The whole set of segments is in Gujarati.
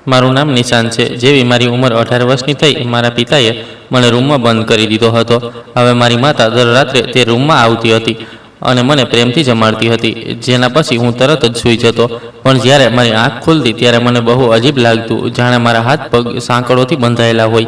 મારું નામ નિશાન છે। જેવી મારી ઉંમર 18 વર્ષની થઈ, મારા પિતાએ મને રૂમમાં બંધ કરી દીધો હતો। હવે મારી માતા દર રાત્રે તે રૂમમાં આવતી હતી અને મને પ્રેમથી જમાડતી હતી, જેના પછી હું તરત જ સૂઈ જતો। પણ જ્યારે મારી આંખ ખુલતી ત્યારે મને બહુ અજીબ લાગતું, જાણે મારા હાથ પગ સાંકળોથી બંધાયેલા હોય।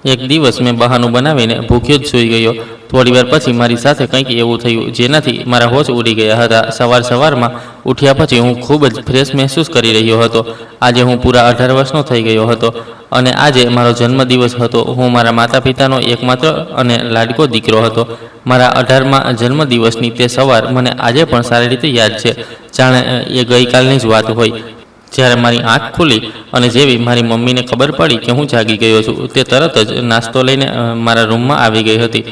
એક દિવસ મેં બહાનું બનાવીને ભૂખ્યો જ સૂઈ ગયો। થોડીવાર પછી મારી સાથે કંઈક એવું થયું જેનાથી મારા હોશ ઉડી ગયા હતા। સવારમાં ઉઠ્યા પછી હું ખૂબ જ ફ્રેશ મહેસૂસ કરી રહ્યો હતો। આજે હું પૂરા 18 વર્ષનો થઈ ગયો હતો અને આજે મારો જન્મદિવસ હતો। હું મારા માતા પિતાનો એકમાત્ર અને લાડકો દીકરો હતો। મારા 18મા જન્મદિવસની તે સવાર મને આજે પણ સારી રીતે યાદ છે, જાણે એ ગઈકાલની જ વાત હોય। જ્યારે મારી આંખ ખુલી અને જેવી મારી મમ્મીને ખબર પડી કે હું જાગી ગયો છું, તે તરત જ નાસ્તો લઈને મારા રૂમમાં આવી ગઈ હતી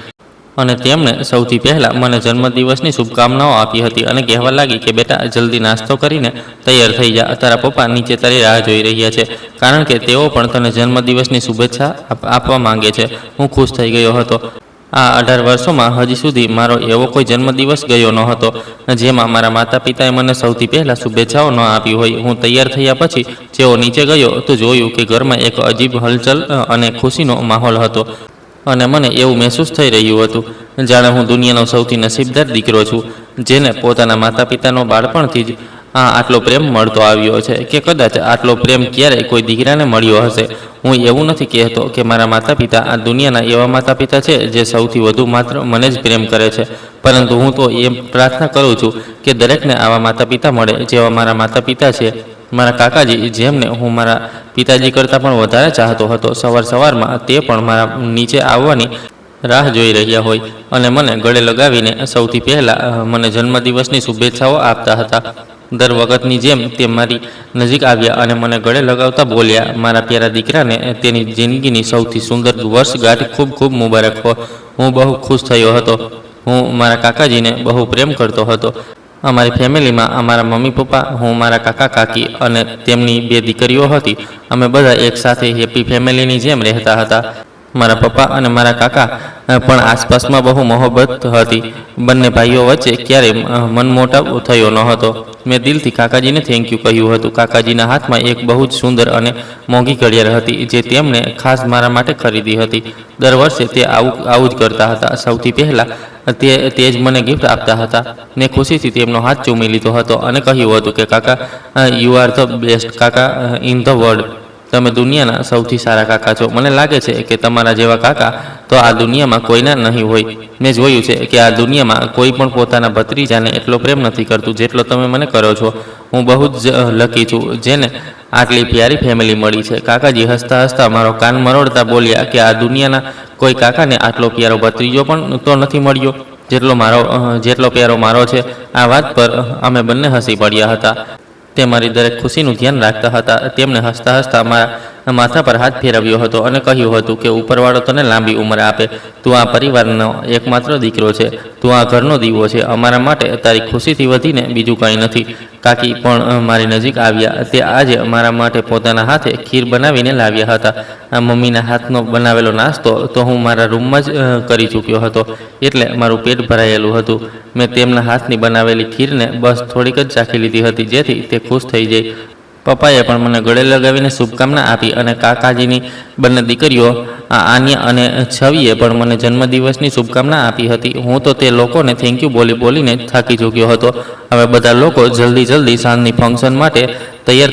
અને તેમણે સૌથી પહેલાં મને જન્મદિવસની શુભકામનાઓ આપી હતી અને કહેવા લાગી કે બેટા, જલ્દી નાસ્તો કરીને તૈયાર થઈ જા, તારા પપ્પા નીચે તારી રાહ જોઈ રહ્યા છે, કારણ કે તેઓ પણ તને જન્મદિવસની શુભેચ્છા આપવા માંગે છે। હું ખુશ થઈ ગયો હતો। આ 18 વર્ષોમાં હજી સુધી મારો એવો કોઈ જન્મદિવસ ગયો ન હતો જેમાં મારા માતા પિતાએ મને સૌથી પહેલાં શુભેચ્છાઓ ન આપી હોય। હું તૈયાર થયા પછી જેવો નીચે ગયો તો જોયું કે ઘરમાં એક અજીબ હલચલ અને ખુશીનો માહોલ હતો અને મને એવું મહેસૂસ થઈ રહ્યું હતું જાણે હું દુનિયાનો સૌથી નસીબદાર દીકરો છું, જેને પોતાના માતા પિતાનો બાળપણથી જ આટલો પ્રેમ મળતો આવ્યો છે કે કદાચ આટલો પ્રેમ ક્યારેય કોઈ દીકરાને મળ્યો હશે। હું એવું નથી કહેતો કે મારા માતા પિતા આ દુનિયાના એવા માતા પિતા છે જે સૌથી વધુ માત્ર મને જ પ્રેમ કરે છે, પરંતુ હું તો એ પ્રાર્થના કરું છું કે દરેકને આવા માતા પિતા મળે જેવા મારા માતા પિતા છે। મારા કાકાજી, જેમને હું મારા પિતાજી કરતાં પણ વધારે ચાહતો હતો, સવારમાં તે પણ મારા નીચે આવવાની રાહ જોઈ રહ્યા હોય અને મને ગળે લગાવીને સૌથી પહેલાં મને જન્મદિવસની શુભેચ્છાઓ આપતા હતા। દર વખતની જેમ તે મારી નજીક આવ્યા અને મને ગળે લગાવતા બોલ્યા, મારા પ્યારા દીકરાને તેની જિંદગીની સૌથી સુંદર વર્ષગાંઠ ખૂબ ખૂબ મુબારક હો। હું બહુ ખુશ થયો હતો। હું મારા કાકાજીને બહુ પ્રેમ કરતો હતો। અમારી ફેમિલીમાં અમારા મમ્મી પપ્પા, હું, મારા કાકા કાકી અને તેમની 2 દીકરીઓ હતી। અમે બધા એકસાથે હેપી ફેમિલીની જેમ રહેતા હતા। મારા પપ્પા અને મારા કાકા પણ આસપાસમાં બહુ મોહબ્બત હતી। બંને ભાઈઓ વચ્ચે ક્યારેય મનમોટાવ થયો ન હતો। મેં દિલથી કાકાજીને થેન્ક યુ કહ્યું હતું। કાકાજીના હાથમાં એક બહુ જ સુંદર અને મોંઘી ઘડિયાળ હતી જે તેમણે ખાસ મારા માટે ખરીદી હતી। દર વર્ષે તે આવું જ કરતા હતા। સૌથી પહેલાં તે જ મને ગિફ્ટ આપતા હતા। મેં ખુશીથી તેમનો હાથ ચૂમી લીધો હતો અને કહ્યું હતું કે કાકા, યુ આર ધ બેસ્ટ કાકા ઇન ધ વર્લ્ડ। તમે દુનિયાના સૌથી સારા કાકા છો। મને લાગે છે કે તમારા જેવા કાકા તો આ દુનિયામાં કોઈના નહીં હોય। મેં જોયું છે કે આ દુનિયામાં કોઈ પણ પોતાના ભત્રીજાને એટલો પ્રેમ નથી કરતું જેટલો તમે મને કરો છો। હું બહુ જ લકી છું જેને આટલી પ્યારી ફેમિલી મળી છે। કાકાજી હસતા હસતા મારો કાન મરોડતા બોલ્યા કે આ દુનિયાના કોઈ કાકાને આટલો પ્યારો ભત્રીજો પણ તો નથી મળ્યો જેટલો પ્યારો મારો છે। આ વાત પર અમે બંને હસી પડ્યા હતા। તે મારી દરેક ખુશીનું ધ્યાન રાખતા હતા। તેમણે હસતા હસતા મારા માથા પર હાથ ફેરવ્યો હતો અને કહ્યું હતું કે ઉપરવાળો તને લાંબી ઉંમર આપે। તું આ પરિવારનો એકમાત્ર દીકરો છે। તું આ ઘરનો દીવો છે। અમારા માટે તારી ખુશીથી વધીને બીજું કંઈ નથી। કાકી પણ મારી નજીક આવ્યા। તે આજે મારા માટે પોતાના હાથે ખીર બનાવીને લાવ્યા હતા। મમ્મીના હાથનો બનાવેલો નાસ્તો તો હું મારા રૂમમાં જ કરી ચૂક્યો હતો, એટલે મારું પેટ ભરાયેલું હતું। મેં તેમના હાથની બનાવેલી ખીરને બસ થોડીક જ ચાખી લીધી હતી જેથી તે ખુશ થઈ જાય। પપ્પાએ પણ મને ગળે લગાવીને શુભકામના આપી અને કાકાજીની બંને દીકરીઓ આન્યા અને છવીએ પણ મને જન્મદિવસની શુભકામના આપી હતી। હું તો તે લોકોને થેન્ક યુ બોલીને થાકી ચૂક્યો હતો। હવે બધા લોકો જલ્દી સાંજની ફંક્શન માટે તૈયાર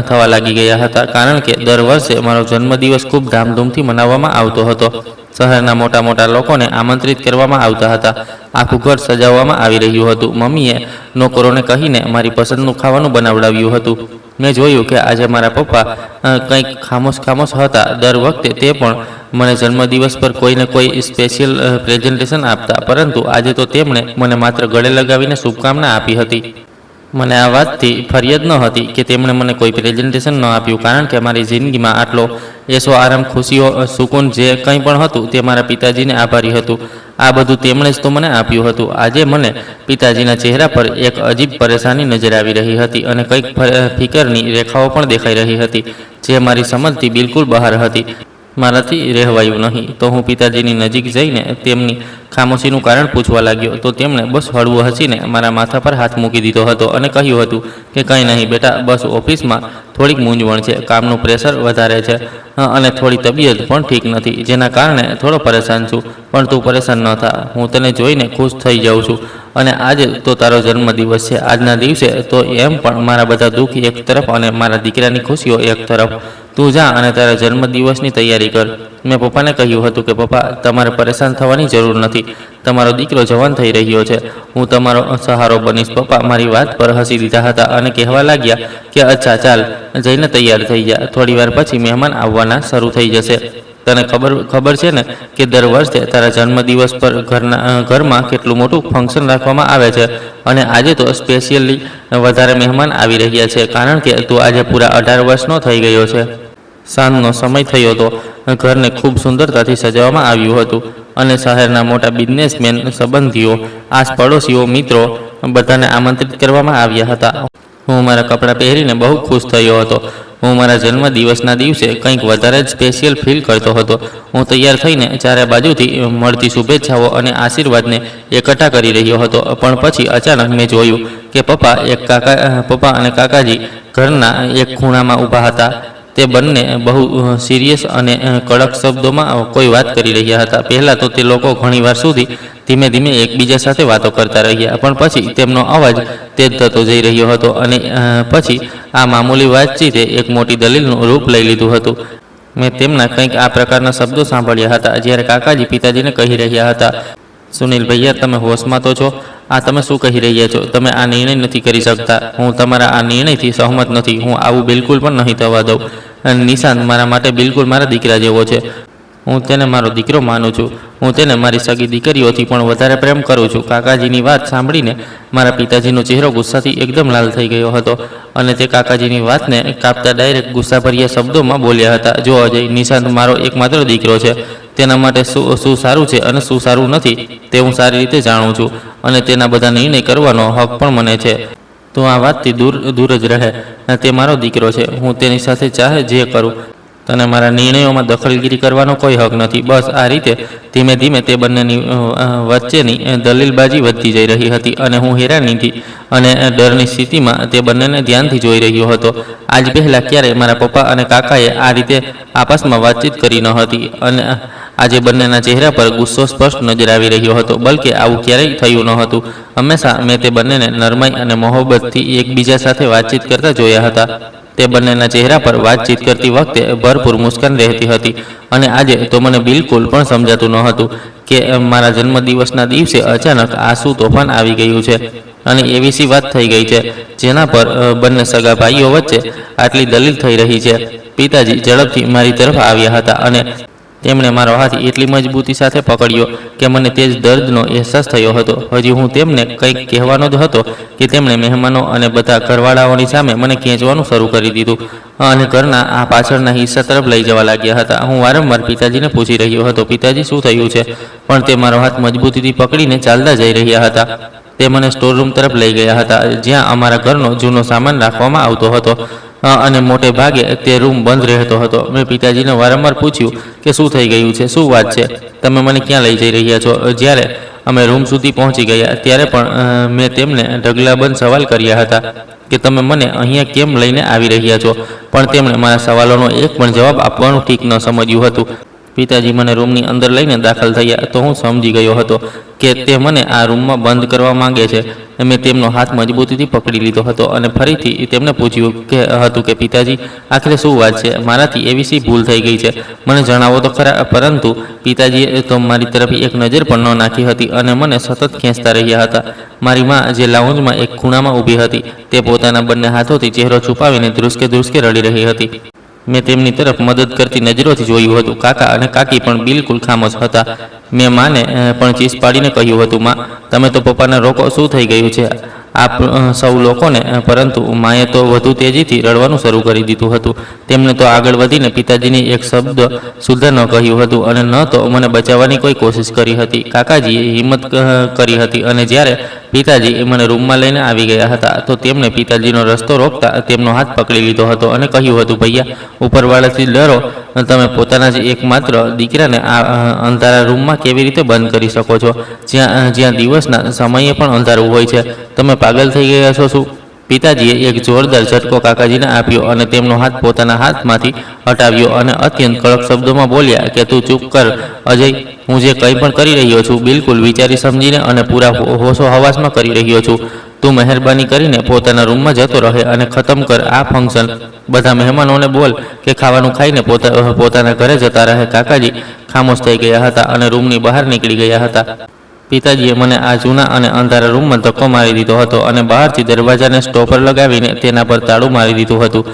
થવા લાગી ગયા હતા, કારણ કે દર વર્ષે મારો જન્મદિવસ ખૂબ ધામધૂમથી મનાવવામાં આવતો હતો। શહેરના મોટા લોકોને આમંત્રિત કરવામાં આવતા હતા। આખું ઘર સજાવવામાં આવી રહ્યું હતું। મમ્મીએ નોકરોને કહીને મારી પસંદનું ખાવાનું બનાવડાવ્યું હતું। મેં જોયું કે આજે મારા પપ્પા કંઈક ખામોશ હતા। દર વખતે તે પણ મને જન્મદિવસ પર કોઈને કોઈ સ્પેશિયલ પ્રેઝન્ટેશન આપતા, પરંતુ આજે તો તેમણે મને માત્ર ગળે લગાવીને શુભકામના આપી હતી। મને આ વાતથી ફરિયાદ ન હતી કે તેમણે મને કોઈ પ્રેઝન્ટેશન ન આપ્યું, કારણ કે મારી જિંદગીમાં આટલો એસો આરામ, ખુશીઓ, સુકૂન જે કંઈ પણ હતું તે મારા પિતાજીને આભારી હતું। આ બધું તેમણે જ તો મને આપ્યું હતું। આજે મને પિતાજીના ચહેરા પર એક અજીબ પરેશાની નજર આવી રહી હતી અને કંઈક ફિકરની રેખાઓ પણ દેખાઈ રહી હતી જે મારી સમજથી બિલકુલ બહાર હતી। મારાથી રહેવાયું નહીં. તો હું પિતાજીની નજીક જઈને તેમની ખામોશીનું કારણ પૂછવા લાગ્યો. તો તેમણે બસ હળવું હસીને મારા માથા પર હાથ મૂકી દીધો હતો અને કહ્યું હતું કે કંઈ નહીં બેટા, બસ ઓફિસમાં થોડીક મૂંઝવણ છે, કામનું પ્રેશર વધારે છે અને થોડી તબિયત પણ ઠીક નથી, જેના કારણે થોડો પરેશાન છું. પણ તું પરેશાન ન થા, હું તને જોઈને ખુશ થઈ જાઉં છું. અને આજે તો તારો જન્મદિવસ છે. આજના દિવસે તો એમ પણ મારા બધા દુઃખ એક તરફ અને મારા દીકરાની ખુશીઓ એક તરફ. તું જા અને તારા જન્મદિવસની તૈયારી કર. મેં પપ્પાને કહ્યું હતું કે પપ્પા, તમારે પરેશાન થવાની જરૂર નથી. તમારો દીકરો જવાન થઈ રહ્યો છે. હું તમારો સહારો બનીશ. પપ્પા મારી વાત પર હસી દીધા હતા અને કહેવા લાગ્યા કે અચ્છા ચાલ, જઈને તૈયાર થઈ જા. થોડી વાર પછી મહેમાન આવવાના શરૂ થઈ જશે. તને ખબર છે ને કે દર વર્ષે તારા જન્મદિવસ પર ઘરમાં કેટલું મોટું ફંક્શન રાખવામાં આવે છે. અને આજે તો સ્પેશિયલી વધારે મહેમાન આવી રહ્યા છે, કારણ કે તું આજે પૂરા 18 વર્ષનો થઈ ગયો છે. સાંજનો સમય થયો હતો. ઘરને ખૂબ સુંદરતાથી સજાવવામાં આવ્યું હતું અને શહેરના મોટા બિઝનેસમેન, સંબંધીઓ, આસપડોશીઓ, મિત્રો બધાને આમંત્રિત કરવામાં આવ્યા હતા. હું મારા કપડાં પહેરીને બહુ ખુશ થયો હતો. હું મારા જન્મદિવસના દિવસે કંઈક વધારે જ સ્પેશિયલ ફીલ કરતો હતો. હું તૈયાર થઈને ચારે બાજુથી મળતી શુભેચ્છાઓ અને આશીર્વાદને એકઠા કરી રહ્યો હતો. પણ પછી અચાનક મેં જોયું કે પપ્પા અને કાકાજી ઘરના એક ખૂણામાં ઊભા હતા. તે બંને બહુ સિરિયસ અને કડક શબ્દોમાં કોઈ વાત કરી રહ્યા હતા. પહેલાં તો તે લોકો ઘણીવાર સુધી ધીમે ધીમે એકબીજા સાથે વાતો કરતા રહ્યા, પણ પછી તેમનો અવાજ તેજ થતો જઈ રહ્યો હતો અને પછી આ મામૂલી વાતચીતે એક મોટી દલીલનું રૂપ લઈ લીધું હતું. મેં તેમના કંઈક આ પ્રકારના શબ્દો સાંભળ્યા હતા જ્યારે કાકાજી પિતાજીને કહી રહ્યા હતા, સુનિલ ભૈયા, તમે હોશમાં તો છો? આ તમે શું કહી રહ્યા છો? તમે આ નિર્ણય નથી કરી શકતા. હું તમારા આ નિર્ણયથી સહમત નથી. હું આવું બિલકુલ પણ નહીં થવા દઉં. નિશાંત મારા માટે બિલકુલ મારા દીકરા જેવો છે. હું તેને મારો દીકરો માનું છું. હું તેને મારી સગી દીકરીઓથી પણ વધારે પ્રેમ કરું છું. કાકાજીની વાત સાંભળીને મારા પિતાજીનો ચહેરો ગુસ્સાથી એકદમ લાલ થઈ ગયો હતો અને તે કાકાજીની વાતને કાપતા ડાયરેક્ટ ગુસ્સાભર્યા શબ્દોમાં બોલ્યા હતા, જો અજય, નિશાંત મારો એકમાત્ર દીકરો છે. તેના માટે શું સારું છે અને શું સારું નથી તે હું સારી રીતે જાણું છું અને તેના બધા નિર્ણય કરવાનો હક પણ મને છે. તો આ વાતથી દૂર જ રહે. તે મારો દીકરો છે. હું તેની સાથે ચાહે જે કરું. તને મારા નિર્ણયોમાં દખલગીરી કરવાનો કોઈ હક નથી. બસ આ રીતે ધીમે ધીમે તે બંનેની વચ્ચેની દલીલબાજી વધતી જઈ રહી હતી અને હું હેરાનીથી અને ડરની સ્થિતિમાં તે બંનેને ધ્યાનથી જોઈ રહ્યો હતો. આજ પહેલાં ક્યારેય મારા પપ્પા અને કાકાએ આ રીતે આપસમાં વાતચીત કરી ન હતી અને આજે બંનેના ચહેરા પર ગુસ્સો સ્પષ્ટ નજર આવી રહ્યો હતો. બલકે આવું ક્યારેય થયું ન હતું. હંમેશા મેં તે બંનેને નરમાઈ અને મોહબ્બતથી એકબીજા સાથે વાતચીત કરતા જોયા હતા. તે બંનેના ચહેરા પર વાતચીત કરતી વખતે ભરપૂર મુસ્કાન રહેતી હતી અને આજે તો મને બિલકુલ પણ સમજાતું ન હતું કે મારા જન્મદિવસના દિવસે અચાનક આ શું તોફાન આવી ગયું છે અને એવી સી વાત થઈ ગઈ છે જેના પર બંને સગા ભાઈઓ વચ્ચે આટલી દલીલ થઈ રહી છે. પિતાજી ઝડપથી મારી તરફ આવ્યા હતા અને તેમણે મારો હાથ એટલી મજબૂતી સાથે પકડ્યો કે મને તે જ દર્દનો અહેસાસ થયો હતો. હજી હું તેમને કંઈક કહેવાનો જ હતો કે તેમણે મહેમાનો અને બધા ઘરવાળાઓની સામે મને ખેંચવાનું શરૂ કરી દીધું અને ઘરના આ પાછળના હિસ્સા તરફ લઈ જવા લાગ્યા હતા. હું વારંવાર પિતાજીને પૂછી રહ્યો હતો, પિતાજી શું થયું છે? પણ તે મારો હાથ મજબૂતીથી પકડીને ચાલતા જઈ રહ્યા હતા. તે મને સ્ટોરરૂમ તરફ લઈ ગયા હતા જ્યાં અમારા ઘરનો જૂનો સામાન રાખવામાં આવતો હતો અને મોટે ભાગે તે રૂમ બંધ રહેતો હતો. મેં પિતાજીને વારંવાર પૂછ્યું કે શું થઈ ગયું છે, શું વાત છે, તમે મને ક્યાં લઈ જઈ રહ્યા છો? જ્યારે અમે રૂમ સુધી પહોંચી ગયા ત્યારે પણ મેં તેમને ઢગલાબંધ સવાલ કર્યા હતા કે તમે મને અહીંયા કેમ લઈને આવી રહ્યા છો, પણ તેમણે મારા સવાલોનો એક પણ જવાબ આપવાનું ઠીક ન સમજ્યું હતું. પિતાજી મને રૂમની અંદર લઈને દાખલ થયા તો હું સમજી ગયો હતો કે તે મને આ રૂમમાં બંધ કરવા માંગે છે. મેં તેમનો હાથ મજબૂતીથી પકડી લીધો હતો અને ફરીથી તેમને પૂછ્યું કે પિતાજી, આખરે શું વાત છે? મારાથી એવી સી ભૂલ થઈ ગઈ છે, મને જણાવો તો ખરા. પરંતુ પિતાજીએ તો મારી તરફ એક નજર પણ ન નાખી હતી અને મને સતત ખેંચતા રહ્યા હતા. મારી માં જે લાઉન્જમાં એક ખૂણામાં ઊભી હતી તે પોતાના બંને હાથોથી ચહેરો છુપાવીને ધ્રુસકે રડી રહી હતી. મેં તેમની તરફ મદદ કરતી નજરોથી જોયું હતું. કાકા અને કાકી પણ બિલકુલ ખામોશ હતા. મેં માને પણ ચીસ પાડીને કહ્યું હતું, માં, તમે તો પપ્પાને રોકો, શું થઈ ગયું છે આપ સૌ લોકોને? પરંતુ માએ તો વધુ તેજીથી રડવાનું શરૂ કરી દીધું હતું. તેમણે તો આગળ વધીને પિતાજીને એક શબ્દ સુદ્ધા ન કહ્યું હતું અને ન તો મને બચાવવાની કોઈ કોશિશ કરી હતી. કાકાજીએ હિંમત કરી હતી અને જ્યારે પિતાજી મને રૂમમાં લઈને આવી ગયા હતા તો તેમણે પિતાજીનો રસ્તો રોકતા તેમનો હાથ પકડી લીધો હતો અને કહ્યું હતું, ભૈયા, ઉપરવાળાથી ડરો તમે પોતાના જ એકમાત્ર દીકરાને આ અંધારા રૂમમાં કેવી રીતે બંધ કરી શકો છો, જ્યાં દિવસના સમયે પણ અંધારું હોય છે? તમે પાગલ થઈ ગયા છો શું? પિતાજીએ એક જોરદાર ઝટકો કાકાજીને આપ્યો અને તેમનો હાથ પોતાના હાથમાંથી હટાવ્યો અને અત્યંત કડક શબ્દોમાં બોલ્યા કે તું ચૂપ કર અજય. હું જે કંઈ પણ કરી રહ્યો છું બિલકુલ વિચારી સમજીને અને પૂરા હોશો હવાસમાં કરી રહ્યો છું. તું મહેરબાની કરીને પોતાના રૂમમાં જતો રહે અને ખતમ કર આ ફંક્શન. બધા મહેમાનોને બોલ કે ખાવાનું ખાઈને પોતાના ઘરે જતા રહે. કાકાજી ખામોશ થઈ ગયા હતા અને રૂમની બહાર નીકળી ગયા હતા. પિતાજીએ મને આ જૂના અને અંધારા રૂમમાં ધક્કો મારી દીધો હતો અને બહારથી દરવાજાને સ્ટોપર લગાવીને તેના પર તાળું મારી દીધું હતું.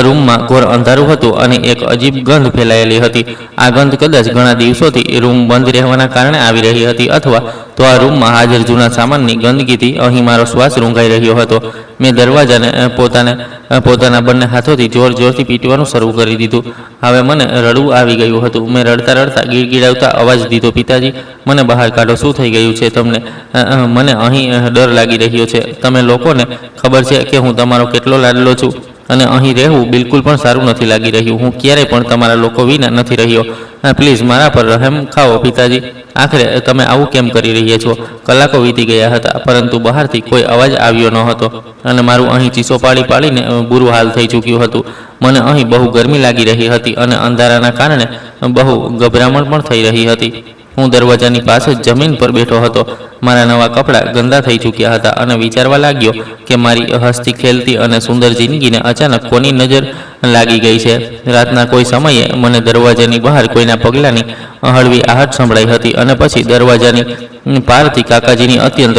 રૂમમાં ઘોર અંધારું હતું અને એક અજીબ ગંધ ફેલાયેલી હતી. આ ગંધ કદાચ ઘણા દિવસોથી રૂમ બંધ રહેવાના કારણે આવી રહી હતી, અથવા તો આ રૂમમાં હાજર જૂના સામાનની ગંદકીથી અહીં મારો શ્વાસ રૂંઘાઈ રહ્યો હતો. મેં દરવાજાને પોતાના બંને હાથોથી જોરથી પીટવાનું શરૂ કરી દીધું. હવે મને રડવું આવી ગયું હતું. મેં રડતા રડતા ગીડગીડાવતા અવાજ દીધો, પિતાજી મને બહાર કાઢો. શું થઈ ગયું છે તમને? મને અહીં ડર લાગી રહ્યો છે. તમે લોકોને ખબર છે કે હું તમારો કેટલો લાડલો છું અને અહીં રહેવું બિલકુલ પણ સારું નથી લાગી રહ્યું. હું ક્યારેય પણ તમારા લોકો વિના નથી રહ્યો. પ્લીઝ મારા પર રહેમ ખાઓ પિતાજી. આખરે તમે આવું કેમ કરી રહ્યા છો? કલાકો વીતી ગયા હતા પરંતુ બહારથી કોઈ અવાજ આવ્યો ન હતો અને મારું અહીં ચીસો પાડી પાડીને બુરું હાલ થઈ ચૂક્યું હતું. મને અહીં બહુ ગરમી લાગી રહી હતી અને અંધારાના કારણે બહુ ગભરામણ પણ થઈ રહી હતી. હું દરવાજાની પાસે જ જમીન પર બેઠો હતો. મારા નવા કપડાં ગંદા થઈ ચૂક્યા હતા અને વિચારવા લાગ્યો કે મારી હસતી ખેલતી અને સુંદર જિંદગીને અચાનક કોની નજર લાગી ગઈ છે. રાતના કોઈ સમયે મને દરવાજાની બહાર કોઈના પગલાંની હળવી આહટ સંભળાઈ હતી અને પછી દરવાજાની પારથી કાકાજીની અત્યંત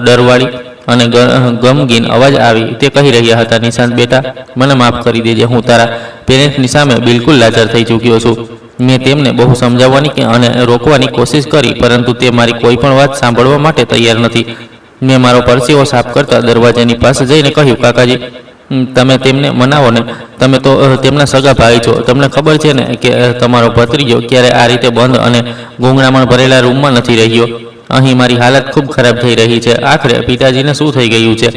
ડરવાળી અને ગમગીન અવાજ આવી. તે કહી રહ્યા હતા, નિશાંત બેટા, મને માફ કરી દેજે. હું તારા પેરેન્ટ્સની સામે બિલકુલ લાચાર થઈ ચૂક્યો છું. મેં તેમને બહુ સમજાવવાની અને રોકવાની કોશિશ કરી પરંતુ તે મારી કોઈ પણ વાત સાંભળવા માટે તૈયાર નથી. મેં મારો પરસેવો સાફ કરતા દરવાજાની પાસે જઈને કહ્યું, કાકાજી તમે તેમને મનાવો ને. તમે તો તેમના સગા ભાઈ છો. તમને ખબર છે ને કે તમારો ભત્રીજો ક્યારે આ રીતે બંધ અને ગૂંગળામણ ભરેલા રૂમમાં નથી રહ્યો. અહીં મારી હાલત ખૂબ ખરાબ થઈ રહી છે. આખરે પિતાજીને શું થઈ ગયું છે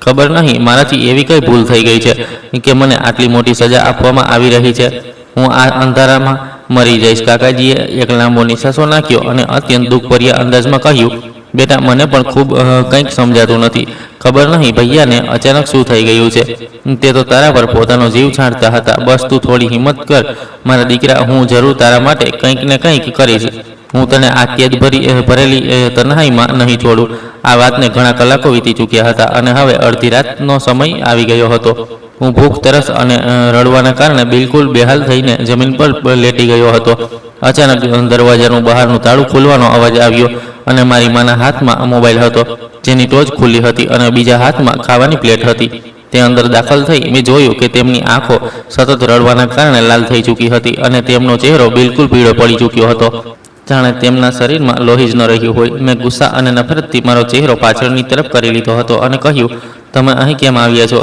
ખબર નહીં. મારાથી એવી કઈ ભૂલ થઈ ગઈ છે કે મને આટલી મોટી સજા આપવામાં આવી રહી છે? હું આ અંધારામાં મરી જઈશ. કાકાજીએ એક લાંબો નિશ્વાસો નાખ્યો અને અત્યંત દુઃખભર્યા અંદાજમાં કહ્યું, બેટા મને પણ ખૂબ કંઈક સમજાતું નથી. ખબર નહીં ભૈયાને અચાનક શું થઈ ગયું છે. તે તો તારા પર પોતાનો જીવ છાંટતા હતા. બસ તું થોડી હિંમત કર મારા દીકરા. હું જરૂર તારા માટે કંઈક ને કંઈક કરીશ. હું તને આ કેદ ભરેલી તન્હાઈમાં નહીં છોડું. આ વાતને ઘણા કલાકો વીતી ચૂક્યા હતા અને હવે અડધી રાતનો સમય આવી ગયો હતો. હું ભૂખ, તરસ અને રડવાના કારણે બિલકુલ બેહાલ થઈને જમીન પર લેટી ગયો હતો. અચાનક દરવાજાનું બહારનું તાળું ખુલવાનો અવાજ આવ્યો અને મારી માના હાથમાં મોબાઈલ હતો, જેની ટોચ ખુલ્લી હતી અને બીજા હાથમાં ખાવાની પ્લેટ હતી. તે અંદર દાખલ થઈ મેં જોયું કે તેમની આંખો સતત રડવાના કારણે લાલ થઈ ચૂકી હતી અને તેમનો ચહેરો બિલકુલ પીળો પડી ચૂક્યો હતો, જાણે તેમના શરીરમાં લોહી જ ન રહ્યું હોય. મેં ગુસ્સા અને નફરતથી મારો ચહેરો પાછળની તરફ કરી લીધો હતો અને કહ્યું, તમે અહીં કેમ આવ્યા છો?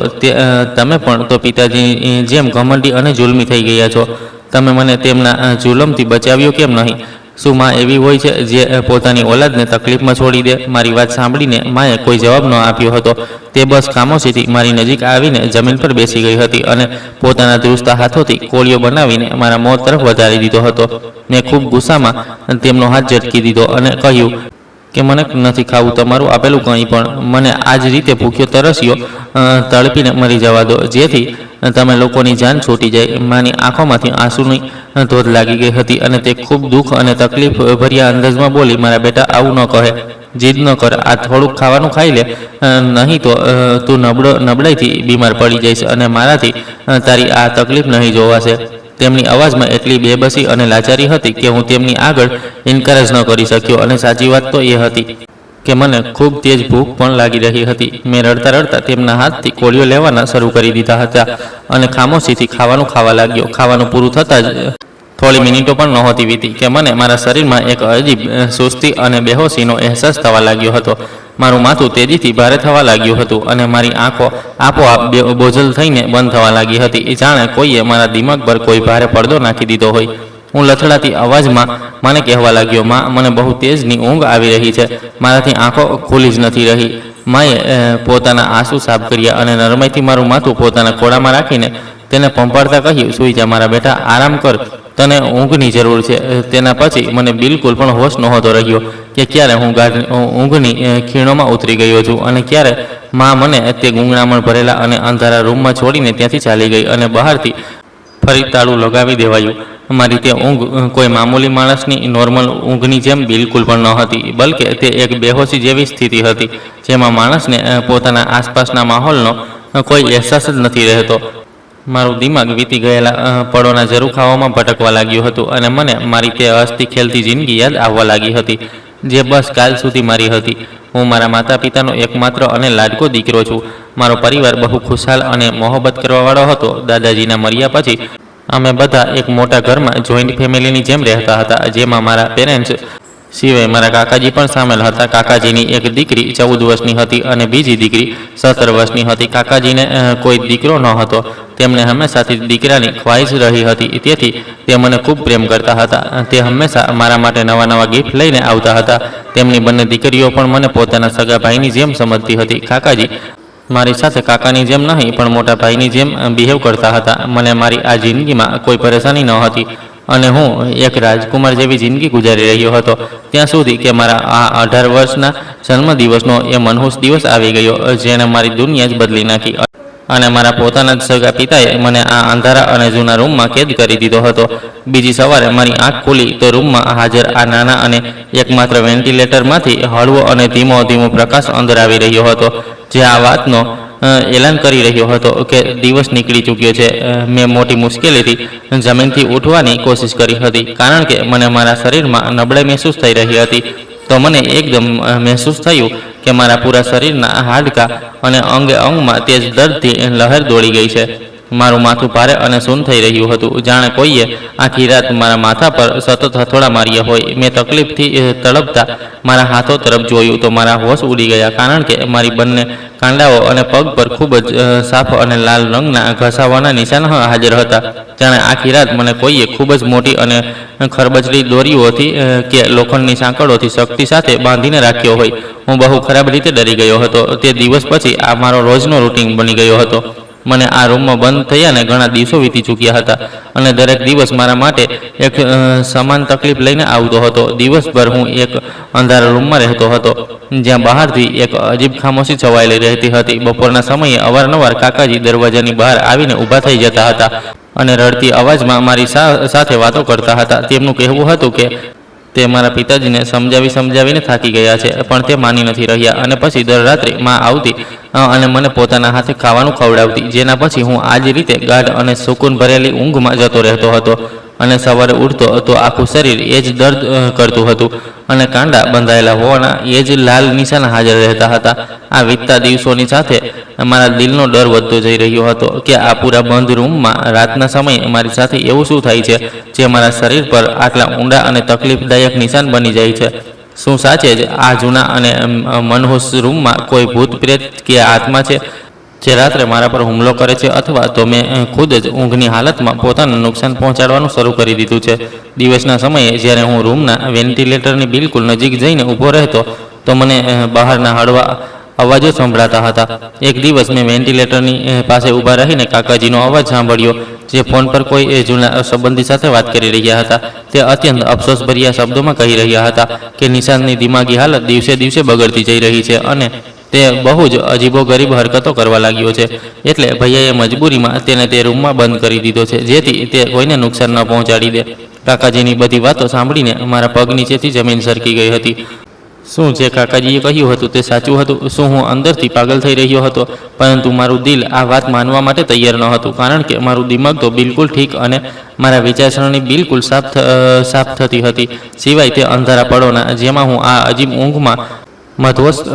તમે પણ તો પિતાજીની જેમ ઘમંડી અને જુલમી થઈ ગયા છો. તમે મને તેમના જુલમથી બચાવ્યો કેમ નહીં? શું માં એવી હોય છે જે પોતાની ઓલાદને તકલીફમાં છોડી દે? મારી વાત સાંભળીને માએ કોઈ જવાબ ન આપ્યો હતો. તે બસ ખામોશીથી મારી નજીક આવીને જમીન પર બેસી ગઈ હતી અને પોતાના ધ્રુજતા હાથોથી કોળીઓ બનાવીને મારા મોં તરફ વધારી દીધો હતો. મેં ખૂબ ગુસ્સામાં તેમનો હાથ ઝટકી દીધો અને કહ્યું કે મને નથી ખાવું તમારું આપેલું કંઈ પણ. મને આ જ રીતે ભૂખ્યો તરસ્યો તડપીને મરી જવા દો, જેથી તમે લોકોની જાન છૂટી જાય. માની આંખોમાંથી આંસુની ધોધ લાગી ગઈ હતી અને તે ખૂબ દુઃખ અને તકલીફ ભર્યા અંદાજમાં બોલી, મારા બેટા આવું ન કહે, જીદ ન કર. આ થોડુંક ખાવાનું ખાઈ લે, નહીં તો તું નબળાઈથી બીમાર પડી જઈશ અને મારાથી તારી આ તકલીફ નહીં જોવાશે. તેમની અવાજમાં એટલી બેબસી અને લાચારી હતી કે હું તેમની આગળ ઇનકાર જ ન કરી શક્યો. અને સાચી વાત તો એ હતી કે મને ખૂબ તેજ ભૂખ પણ લાગી રહી હતી. મેં રડતા રડતા તેમના હાથથી કોળીઓ લેવાના શરૂ કરી દીધા હતા અને ખામોશીથી ખાવાનું ખાવા લાગ્યો. ખાવાનું પૂરું થતાં જ થોડી મિનિટો પણ નહોતી વીતી કે મને મારા શરીરમાં એક અજીબ સુસ્તી અને બેહોશીનો અહેસાસ થવા લાગ્યો હતો. મારું માથું તેજીથી ભારે થવા લાગ્યું હતું અને મારી આંખો આપોઆપ બોજલ થઈને બંધ થવા લાગી હતી, જાણે કોઈએ મારા દિમાગ પર કોઈ ભારે પડદો નાખી દીધો હોય. હું લથડાતી અવાજમાં મને કહેવા લાગ્યો, માં મને બહુ તેજની ઊંઘ આવી રહી છે. મારાથી આંખો ખુલી જ નથી રહી. માએ પોતાના આંસુ સાફ કર્યા અને નરમાઈથી મારું માથું પોતાના ખોળામાં રાખીને તેને પંપાડતા કહ્યું, સૂઈ જા મારા બેટા, આરામ કર, તને ઊંઘની જરૂર છે. તેના પછી મને બિલકુલ પણ હોશ નહોતો રહ્યો કે ક્યારે હું ઊંઘની ખીણોમાં ઉતરી ગયો છું અને ક્યારે માં મને તે ગૂંગણામણ ભરેલા અને અંધારા રૂમમાં છોડીને ત્યાંથી ચાલી ગઈ અને બહારથી ફરી તાળું લગાવી દેવાયું. મારી તે ઊંઘ કોઈ મામૂલી માણસની નોર્મલ ઊંઘની જેમ બિલકુલ પણ ન હતી, બલકે તે એક બેહોશી જેવી સ્થિતિ હતી જેમાં માણસને પોતાના આસપાસના માહોલનો કોઈ અહેસાસ જ નથી રહેતો. મારું દિમાગ વીતી ગયેલા પળોના ઝરૂખાઓમાં ભટકવા લાગ્યું હતું અને મને મારી તે હસતી ખેલતી જિંદગી યાદ આવવા લાગી હતી જે બસ કાલ સુધી મારી હતી. હું મારા માતા પિતાનો એકમાત્ર અને લાડકો દીકરો છું. મારો પરિવાર બહુ ખુશાલ અને મોહબ્બત કરવાવાળો હતો. દાદાજીના મર્યા પછી અમે બધા એક મોટા ઘરમાં જોઈન્ટ ફેમિલીની જેમ રહેતા હતા, જેમાં મારા પેરેન્ટ્સ સિવાય મારા કાકાજી પણ સામેલ હતા. કાકાજીની એક દીકરી 14 વર્ષની હતી અને બીજી દીકરી 17 વર્ષની હતી. કાકાજીને કોઈ દીકરો ન હતો. તેમને હંમેશાથી દીકરાની ખ્વાહિશ રહી હતી, તેથી તે મને ખૂબ પ્રેમ કરતા હતા. તે હંમેશા મારા માટે નવા નવા ગિફ્ટ લઈને આવતા હતા. તેમની બંને દીકરીઓ પણ મને પોતાના સગા ભાઈની જેમ સમજતી હતી. કાકાજી મારી સાથે કાકાની જેમ નહીં પણ મોટા ભાઈની જેમ બિહેવ કરતા હતા. મને મારી આ જિંદગીમાં કોઈ પરેશાની ન હતી અને હું એક રાજકુમાર જેવી જિંદગી ગુજારી રહ્યો હતો ત્યાં સુધી કે મારા આ 18 વર્ષના જન્મદિવસનો એ મનહૂસ દિવસ આવી ગયો, જેણે મારી દુનિયા જ બદલી નાખી અને મારા પોતાના જ સગા પિતાએ મને આ અંધારા અને જૂના રૂમમાં કેદ કરી દીધો હતો. બીજી સવારે મારી આંખ ખુલી તો રૂમમાં હાજર આ નાના અને એકમાત્ર વેન્ટિલેટરમાંથી હળવો અને ધીમો ધીમો પ્રકાશ અંદર આવી રહ્યો હતો, જે આ વાતનો એલાન કરી રહ્યો હતો કે દિવસ નીકળી ચૂક્યો છે. મેં મોટી મુશ્કેલીથી જમીનથી ઉઠવાની કોશિશ કરી હતી કારણ કે મને મારા શરીરમાં નબળાઈ મહેસૂસ થઈ રહી હતી. તો મને એકદમ મહેસૂસ થયું કે મારા પૂરા શરીરના હાડકાં અને અંગે અંગમાં તેજ દર્દથી લહેર દોડી ગઈ છે. મારું માથું ભારે અને સૂન થઈ રહ્યું હતું, જાણે કોઈએ આખી રાત મારા માથા પર સતત હથોડા માર્યા હોય. મેં તકલીફથી તડપતા મારા હાથો તરફ જોયું તો મારા હોશ ઉડી ગયા કારણ કે મારી બંને કાંડાઓ અને પગ પર ખૂબ જ સાફ અને લાલ રંગના ઘસાવાના નિશાન હાજર હતા, જાણે આખી રાત મને કોઈએ ખૂબ જ મોટી અને ખરબચડી દોરીઓથી કે લોખંડની સાંકળોથી શક્તિ સાથે બાંધીને રાખ્યો હોય. હું બહુ ખરાબ રીતે ડરી ગયો હતો. તે દિવસ પછી આ મારો રોજનો રૂટીન બની ગયો હતો. મને આ રૂમમાં બંધ થયાને ઘણા દિવસો વીતી ચૂક્યા હતા અને દરેક દિવસ મારા માટે એક સમાન તકલીફ લઈને આવતો હતો. દિવસભર હું એક અંધારા રૂમમાં રહેતો હતો જ્યાં બહારથી એક અજીબ ખામોશી છવાયેલી રહેતી હતી. બપોરના સમયે અવારનવાર કાકાજી દરવાજાની બહાર આવીને ઊભા થઈ જતા હતા અને રડતી અવાજમાં મારી સાથે વાતો કરતા હતા. તેમનું કહેવું હતું કે તે મારા પિતાજીને સમજાવીને થાકી ગયા છે, પણ તે માની નથી રહ્યા અને પછી દર રાત્રે માં આવતી અને મને પોતાના હાથે ખાવાનું ખવડાવતી, જેના પછી હું આ જ રીતે ગાઢ અને સુકૂન ભરેલી ઊંઘમાં જતો રહેતો હતો અને સવારે ઉઠતો તો આખું શરીર એ જ દર્દ કરતું હતું અને કાંડા બંધાયેલા હોવાના એ જ લાલ નિશાન હાજર રહેતા હતા. આ વીતતા દિવસોની સાથે મારા દિલનો ડર વધતો જઈ રહ્યો હતો કે આ પૂરા બંધ રૂમમાં રાતના સમયે મારી સાથે એવું શું થાય છે જે મારા શરીર પર આટલા ઊંડા અને તકલીફદાયક નિશાન બની જાય છે. શું સાચે જ આ જૂના અને મનહૂસ રૂમમાં કોઈ ભૂત પ્રેત કે આત્મા છે જે રાત્રે મારા પર હુમલો કરે છે, અથવા તો મેં ખુદ જ ઊંઘની હાલતમાં પોતાને નુકસાન પહોંચાડવાનું શરૂ કરી દીધું છે? દિવસના સમયે જ્યારે હું રૂમના વેન્ટિલેટરની બિલકુલ નજીક જઈને ઊભો રહેતો તો મને બહારના હળવા અવાજો સંભળાતા હતા. એક દિવસ મેં વેન્ટિલેટરની પાસે ઊભા રહીને કાકાજીનો અવાજ સાંભળ્યો, જે ફોન પર કોઈ જૂના સંબંધી સાથે વાત કરી રહ્યા હતા. તે અત્યંત અફસોસભર્યા શબ્દોમાં કહી રહ્યા હતા કે નિશાનની દિમાગી હાલત દિવસે દિવસે બગડતી જઈ રહી છે અને તે બહુ જ અજીબો ગરીબ હરકતો કરવા લાગ્યો છે. એટલે ભૈયાએ મજબૂરીમાં તેને તે રૂમમાં બંધ કરી દીધો છે જેથી તે કોઈને નુકસાન ન પહોંચાડી દે. કાકાજીની બધી વાતો સાંભળીને મારા પગ નીચેથી જમીન સરકી ગઈ હતી. શું જે કાકાજીએ કહ્યું હતું તે સાચું હતું? શું હું અંદરથી પાગલ થઈ રહ્યો હતો? પરંતુ મારું દિલ આ વાત માનવા માટે તૈયાર ન હતું કારણ કે મારું દિમાગ તો બિલકુલ ઠીક અને મારા વિચારસરણી બિલકુલ સાફ થતી હતી, સિવાય તે અંધારા પળોના જેમાં હું આ અજીબ ઊંઘમાં મધવસ્ત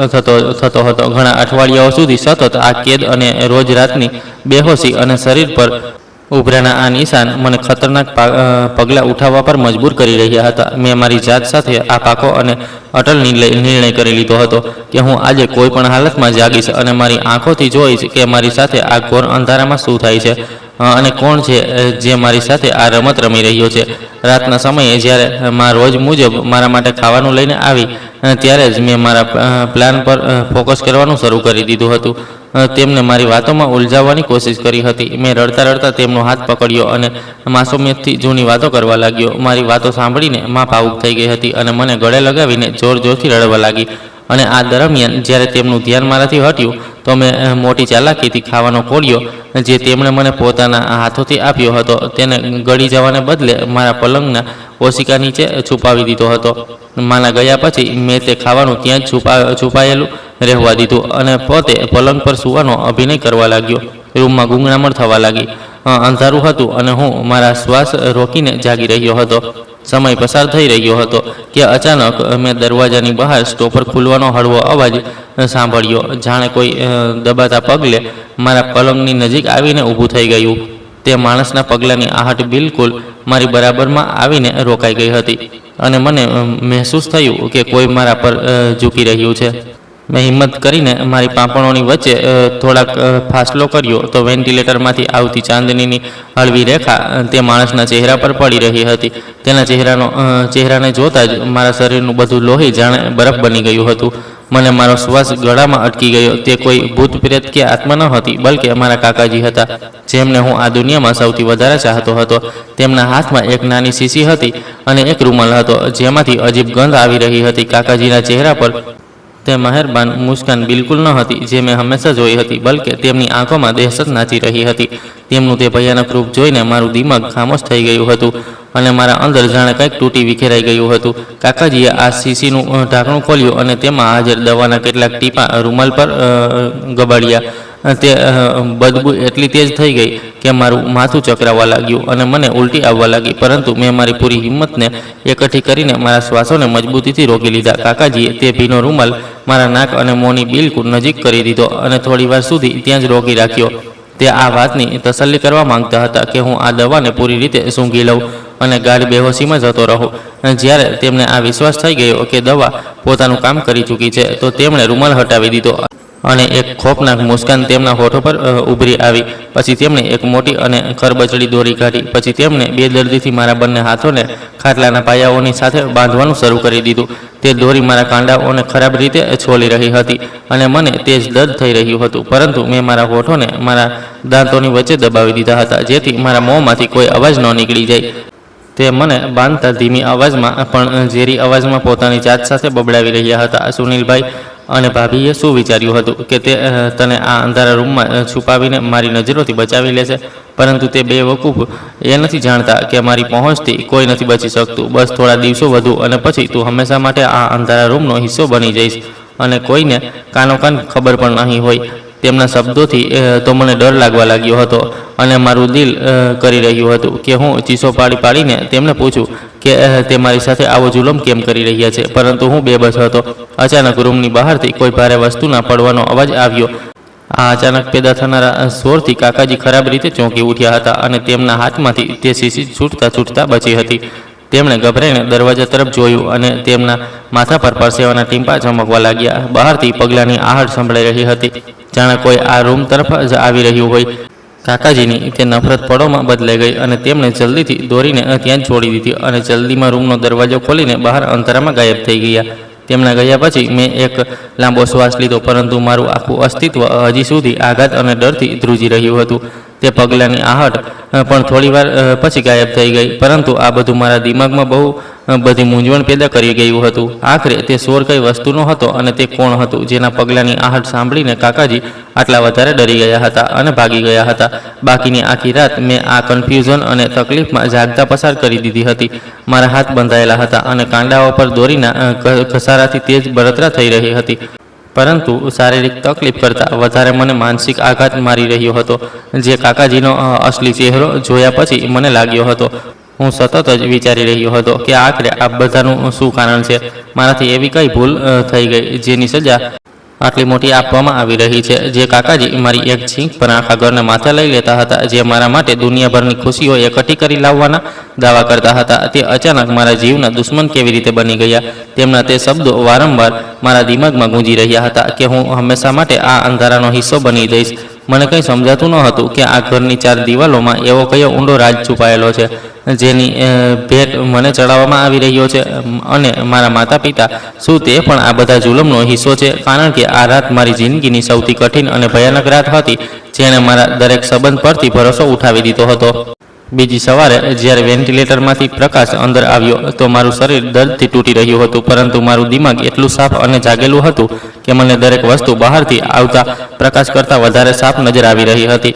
થતો હતો. ઘણા અઠવાડિયાઓ સુધી સતત આ કેદ અને રોજ રાતની બેહોશી અને શરીર પર ઉભરાના આ નિશાન મને ખતરનાક પગલાં ઉઠાવવા પર મજબૂર કરી રહ્યા હતા. મેં મારી જાત સાથે આ પાકો અને અટલ નિર્ણય કરી લીધો હતો કે હું આજે કોઈ પણ હાલતમાં જાગીશ અને મારી આંખોથી જોઈશ કે મારી સાથે આ ઘોર અંધારામાં શું થાય છે અને કોણ છે જે મારી સાથે આ રમત રમી રહ્યો છે. રાતના સમયે જ્યારે માં રોજ મુજબ મારા માટે ખાવાનું લઈને આવી ત્યારે જ મેં મારા પ્લાન પર ફોકસ કરવાનું શરૂ કરી દીધું હતું. તેમને મારી વાતોમાં ઉલઝાવવાની કોશિશ કરી હતી. મેં રડતા રડતા તેમનો હાથ પકડ્યો અને માસુમિયતથી જૂની વાતો કરવા લાગ્યો. મારી વાતો સાંભળીને માં ભાવુક થઈ ગઈ હતી અને મને ગળે લગાવીને જોર જોરથી રડવા લાગી. અને આ દરમિયાન જ્યારે તેમનું ધ્યાન મારાથી હટ્યું તો મેં મોટી ચાલાકીથી ખાવાનો કોળિયો જે તેમણે મને પોતાના હાથોથી આપ્યો હતો તેને ગળી જવાને બદલે મારા પલંગના ઓશિકા નીચે છુપાવી દીધો હતો. માના ગયા પછી મેં તે ખાવાનું ત્યાં જ છુપાયેલું રહેવા દીધું અને પોતે પલંગ પર સૂવાનો અભિનય કરવા લાગ્યો. રૂમમાં ગૂંગણામણ થવા લાગી. અંધારું હતું અને હું મારા શ્વાસ રોકીને જાગી રહ્યો હતો. સમય પસાર થઈ રહ્યો હતો કે અચાનક મેં દરવાજાની બહાર સ્ટોપર ખુલવાનો હળવો અવાજ સાંભળ્યો. જાણે કોઈ દબાતા પગલે મારા પલંગની નજીક આવીને ઊભું થઈ ગયું. તે માણસના પગલાંની આહટ બિલકુલ મારી બરાબરમાં આવીને રોકાઈ ગઈ હતી અને મને મહેસૂસ થયું કે કોઈ મારા પર ઝૂકી રહ્યું છે. મેં હિંમત કરીને મારી પાંપણોની વચ્ચે થોડાક ફાસલો કર્યો તો વેન્ટિલેટરમાંથી આવતી ચાંદનીની હળવી રેખા તે માણસના ચહેરા પર પડી રહી હતી. તેના ચહેરાને જોતાં જ મારા શરીરનું બધું લોહી જાણે બરફ બની ગયું હતું. મને મારો શ્વાસ ગળામાં અટકી ગયો. તે કોઈ ભૂત પ્રેત કે આત્મા ન હતી, બલકે મારા કાકાજી હતા, જેમને હું આ દુનિયામાં સૌથી વધારે ચાહતો હતો. તેમના હાથમાં એક નાની શીશી હતી અને એક રૂમાલ હતો જેમાંથી અજીબ ગંધ આવી રહી હતી. કાકાજીના ચહેરા પર તે મહેરબાન મુસ્કાન બિલકુલ ન હતી જે મેં હંમેશા જોઈ હતી, બલકે તેમની આંખોમાં દહેશત નાચી રહી હતી. તેમનું તે ભયાનક રૂપ જોઈને મારું દિમાગ ખામોશ થઈ ગયું હતું અને મારા અંદર જાણે કંઈક તૂટી વિખેરાઈ ગયું હતું. કાકાજીએ આ શીશીનું ઢાંકણું ખોલ્યું અને તેમાં હાજર દવાના કેટલાક ટીપાં રૂમાલ પર ગબાડ્યા. તે બદબુ એટલી તેજ થઈ ગઈ કે મારું માથું ચકરાવા લાગ્યું અને મને ઉલટી આવવા લાગી. પરંતુ મેં મારી પૂરી હિંમતને એકઠી કરીને મારા શ્વાસોને મજબૂતીથી રોકી લીધા. કાકાજીએ તે ભીનો રૂમાલ મારા નાક અને મોંની બિલકુલ નજીક કરી દીધો અને થોડી વાર સુધી ત્યાં જ રોકી રાખ્યો. તે આ વાતની તસલ્લી કરવા માંગતા હતા કે હું આ દવાને પૂરી રીતે સૂંઘી લઉં અને ગાઢ બેહોશીમાં જતો રહું. જ્યારે તેમને આ વિશ્વાસ થઈ ગયો કે દવા પોતાનું કામ કરી ચૂકી છે તો તેમણે રૂમાલ હટાવી દીધો અને એક ખોફનાક મુસ્કાન તેમના હોઠો પર ઉભરી આવી. પછી તેમણે એક મોટી અને ખરબચડી દોરી કાઢી. પછી તેમણે બેદર્દીથી મારા બંને હાથોને ખાટલાના પાયાઓની સાથે બાંધવાનું શરૂ કરી દીધું. તે દોરી મારા કાંડાઓને ખરાબ રીતે છોલી રહી હતી અને મને તેજ દર્દ થઈ રહ્યું હતું, પરંતુ મેં મારા હોઠોને મારા દાંતોની વચ્ચે દબાવી દીધા હતા જેથી મારા મોંમાંથી કોઈ અવાજ ન નીકળી જાય. તે મને બાંધતા ધીમી અવાજમાં પણ ઝેરી અવાજમાં પોતાની જાત સાથે બબડાવી રહ્યા હતા. સુનિલભાઈ અને ભાભીએ શું વિચાર્યું હતું કે તે તને આ અંધારા રૂમમાં છુપાવીને મારી નજરોથી બચાવી લેશે, પરંતુ તે બેવકૂફ એ નથી જાણતા કે મારી પહોંચથી કોઈ નથી બચી શકતું. બસ થોડા દિવસો વધુ અને પછી તું હંમેશા માટે આ અંધારા રૂમનો હિસ્સો બની જઈશ અને કોઈને કાનોકાન ખબર પણ નહીં હોય. તેમના શબ્દોથી તો મને ડર લાગવા લાગ્યો હતો અને મારું દિલ કરી રહ્યું હતું કે હું ચીસો પાડીને તેમને પૂછું કે તે મારી સાથે આવો જુલમ કેમ કરી રહ્યા છે, પરંતુ હું બેબસ હતો. અચાનક રૂમની બહારથી કોઈ ભારે વસ્તુના પડવાનો અવાજ આવ્યો. આ અચાનક પેદા થનારા શોરથી કાકાજી ખરાબ રીતે ચોંકી ઉઠ્યા હતા અને તેમના હાથમાંથી તે શીશી છૂટતા બચી હતી. તેમણે ગભરાઈને દરવાજા તરફ જોયું અને તેમના માથા પર પરસેવાના ટીમ્પા ચમકવા લાગ્યા. બહારથી પગલાંની આહટ સંભળાઈ રહી હતી, જાણે કોઈ આ રૂમ તરફ જ આવી રહ્યું હોય. કાકાજીની તે નફરત પળોમાં બદલાઈ ગઈ અને તેમણે જલ્દીથી દોરીને ત્યાં જ છોડી દીધી અને જલ્દીમાં રૂમનો દરવાજો ખોલીને બહાર અંતરામાં ગાયબ થઈ ગયા. તેમના ગયા પછી મેં એક લાંબો શ્વાસ લીધો, પરંતુ મારું આખું અસ્તિત્વ હજી સુધી આઘાત અને ડરથી ધ્રુજી રહ્યું હતું. તે પગલાંની આહટ પણ થોડીવાર પછી ગાયબ થઈ ગઈ, પરંતુ આ બધું મારા દિમાગમાં બહુ બધી મૂંઝવણ પેદા કરી ગયું હતું. આખરે તે શોર કઈ વસ્તુનો હતો અને તે કોણ હતું જેના પગલાંની આહટ સાંભળીને કાકાજી આટલા વધારે ડરી ગયા હતા અને ભાગી ગયા હતા. બાકીની આખી રાત મેં આ કન્ફ્યુઝન અને તકલીફમાં જાગતા પસાર કરી દીધી હતી. મારા હાથ બંધાયેલા હતા અને કાંડાઓ પર દોરીના ઘસારાથી તેજ બળતરા થઈ રહી હતી, પરંતુ શારીરિક તકલીફ કરતાં વધારે મને માનસિક આઘાત મારી રહ્યો હતો, જે કાકાજીનો અસલી ચહેરો જોયા પછી મને લાગ્યો હતો. હું સતત જ વિચારી રહ્યો હતો કે આખરે આ બધાનું શું કારણ છે. મારાથી એવી કઈ ભૂલ થઈ ગઈ જેની સજા આટલી મોટી આપવામાં આવી રહી છે. જે કાકાજી મારી એક છીંક પર આખા ઘરને માથે લઈ લેતા હતા, જે મારા માટે દુનિયાભરની ખુશીઓ એકઠી કરી લાવવાના દાવા કરતા હતા, તે અચાનક મારા જીવના દુશ્મન કેવી રીતે બની ગયા. તેમના તે શબ્દો વારંવાર મારા દિમાગમાં ગૂંજી રહ્યા હતા કે હું હંમેશા માટે આ અંધારાનો હિસ્સો બની જઈશ. મને કંઈ સમજાતું ન હતું કે આ ઘરની 4 દિવાલોમાં એવો કયો ઊંડો રાજ છુપાયેલો છે જેની ભેટ મને ચડાવવામાં આવી રહ્યો છે, અને મારા માતા પિતા શું તે પણ આ બધા જુલમનો હિસ્સો છે? કારણ કે આ રાત મારી જિંદગીની સૌથી કઠિન અને ભયાનક રાત હતી, જેણે મારા દરેક સંબંધ પરથી ભરોસો ઉઠાવી દીધો હતો. બીજી સવારે જ્યારે વેન્ટિલેટરમાંથી પ્રકાશ અંદર આવ્યો તો મારું શરીર દર્દથી તૂટી રહ્યું હતું, પરંતુ મારું દિમાગ એટલું સાફ અને જાગેલું હતું કે મને દરેક વસ્તુ બહારથી આવતા પ્રકાશ કરતાં વધારે સાફ નજર આવી રહી હતી.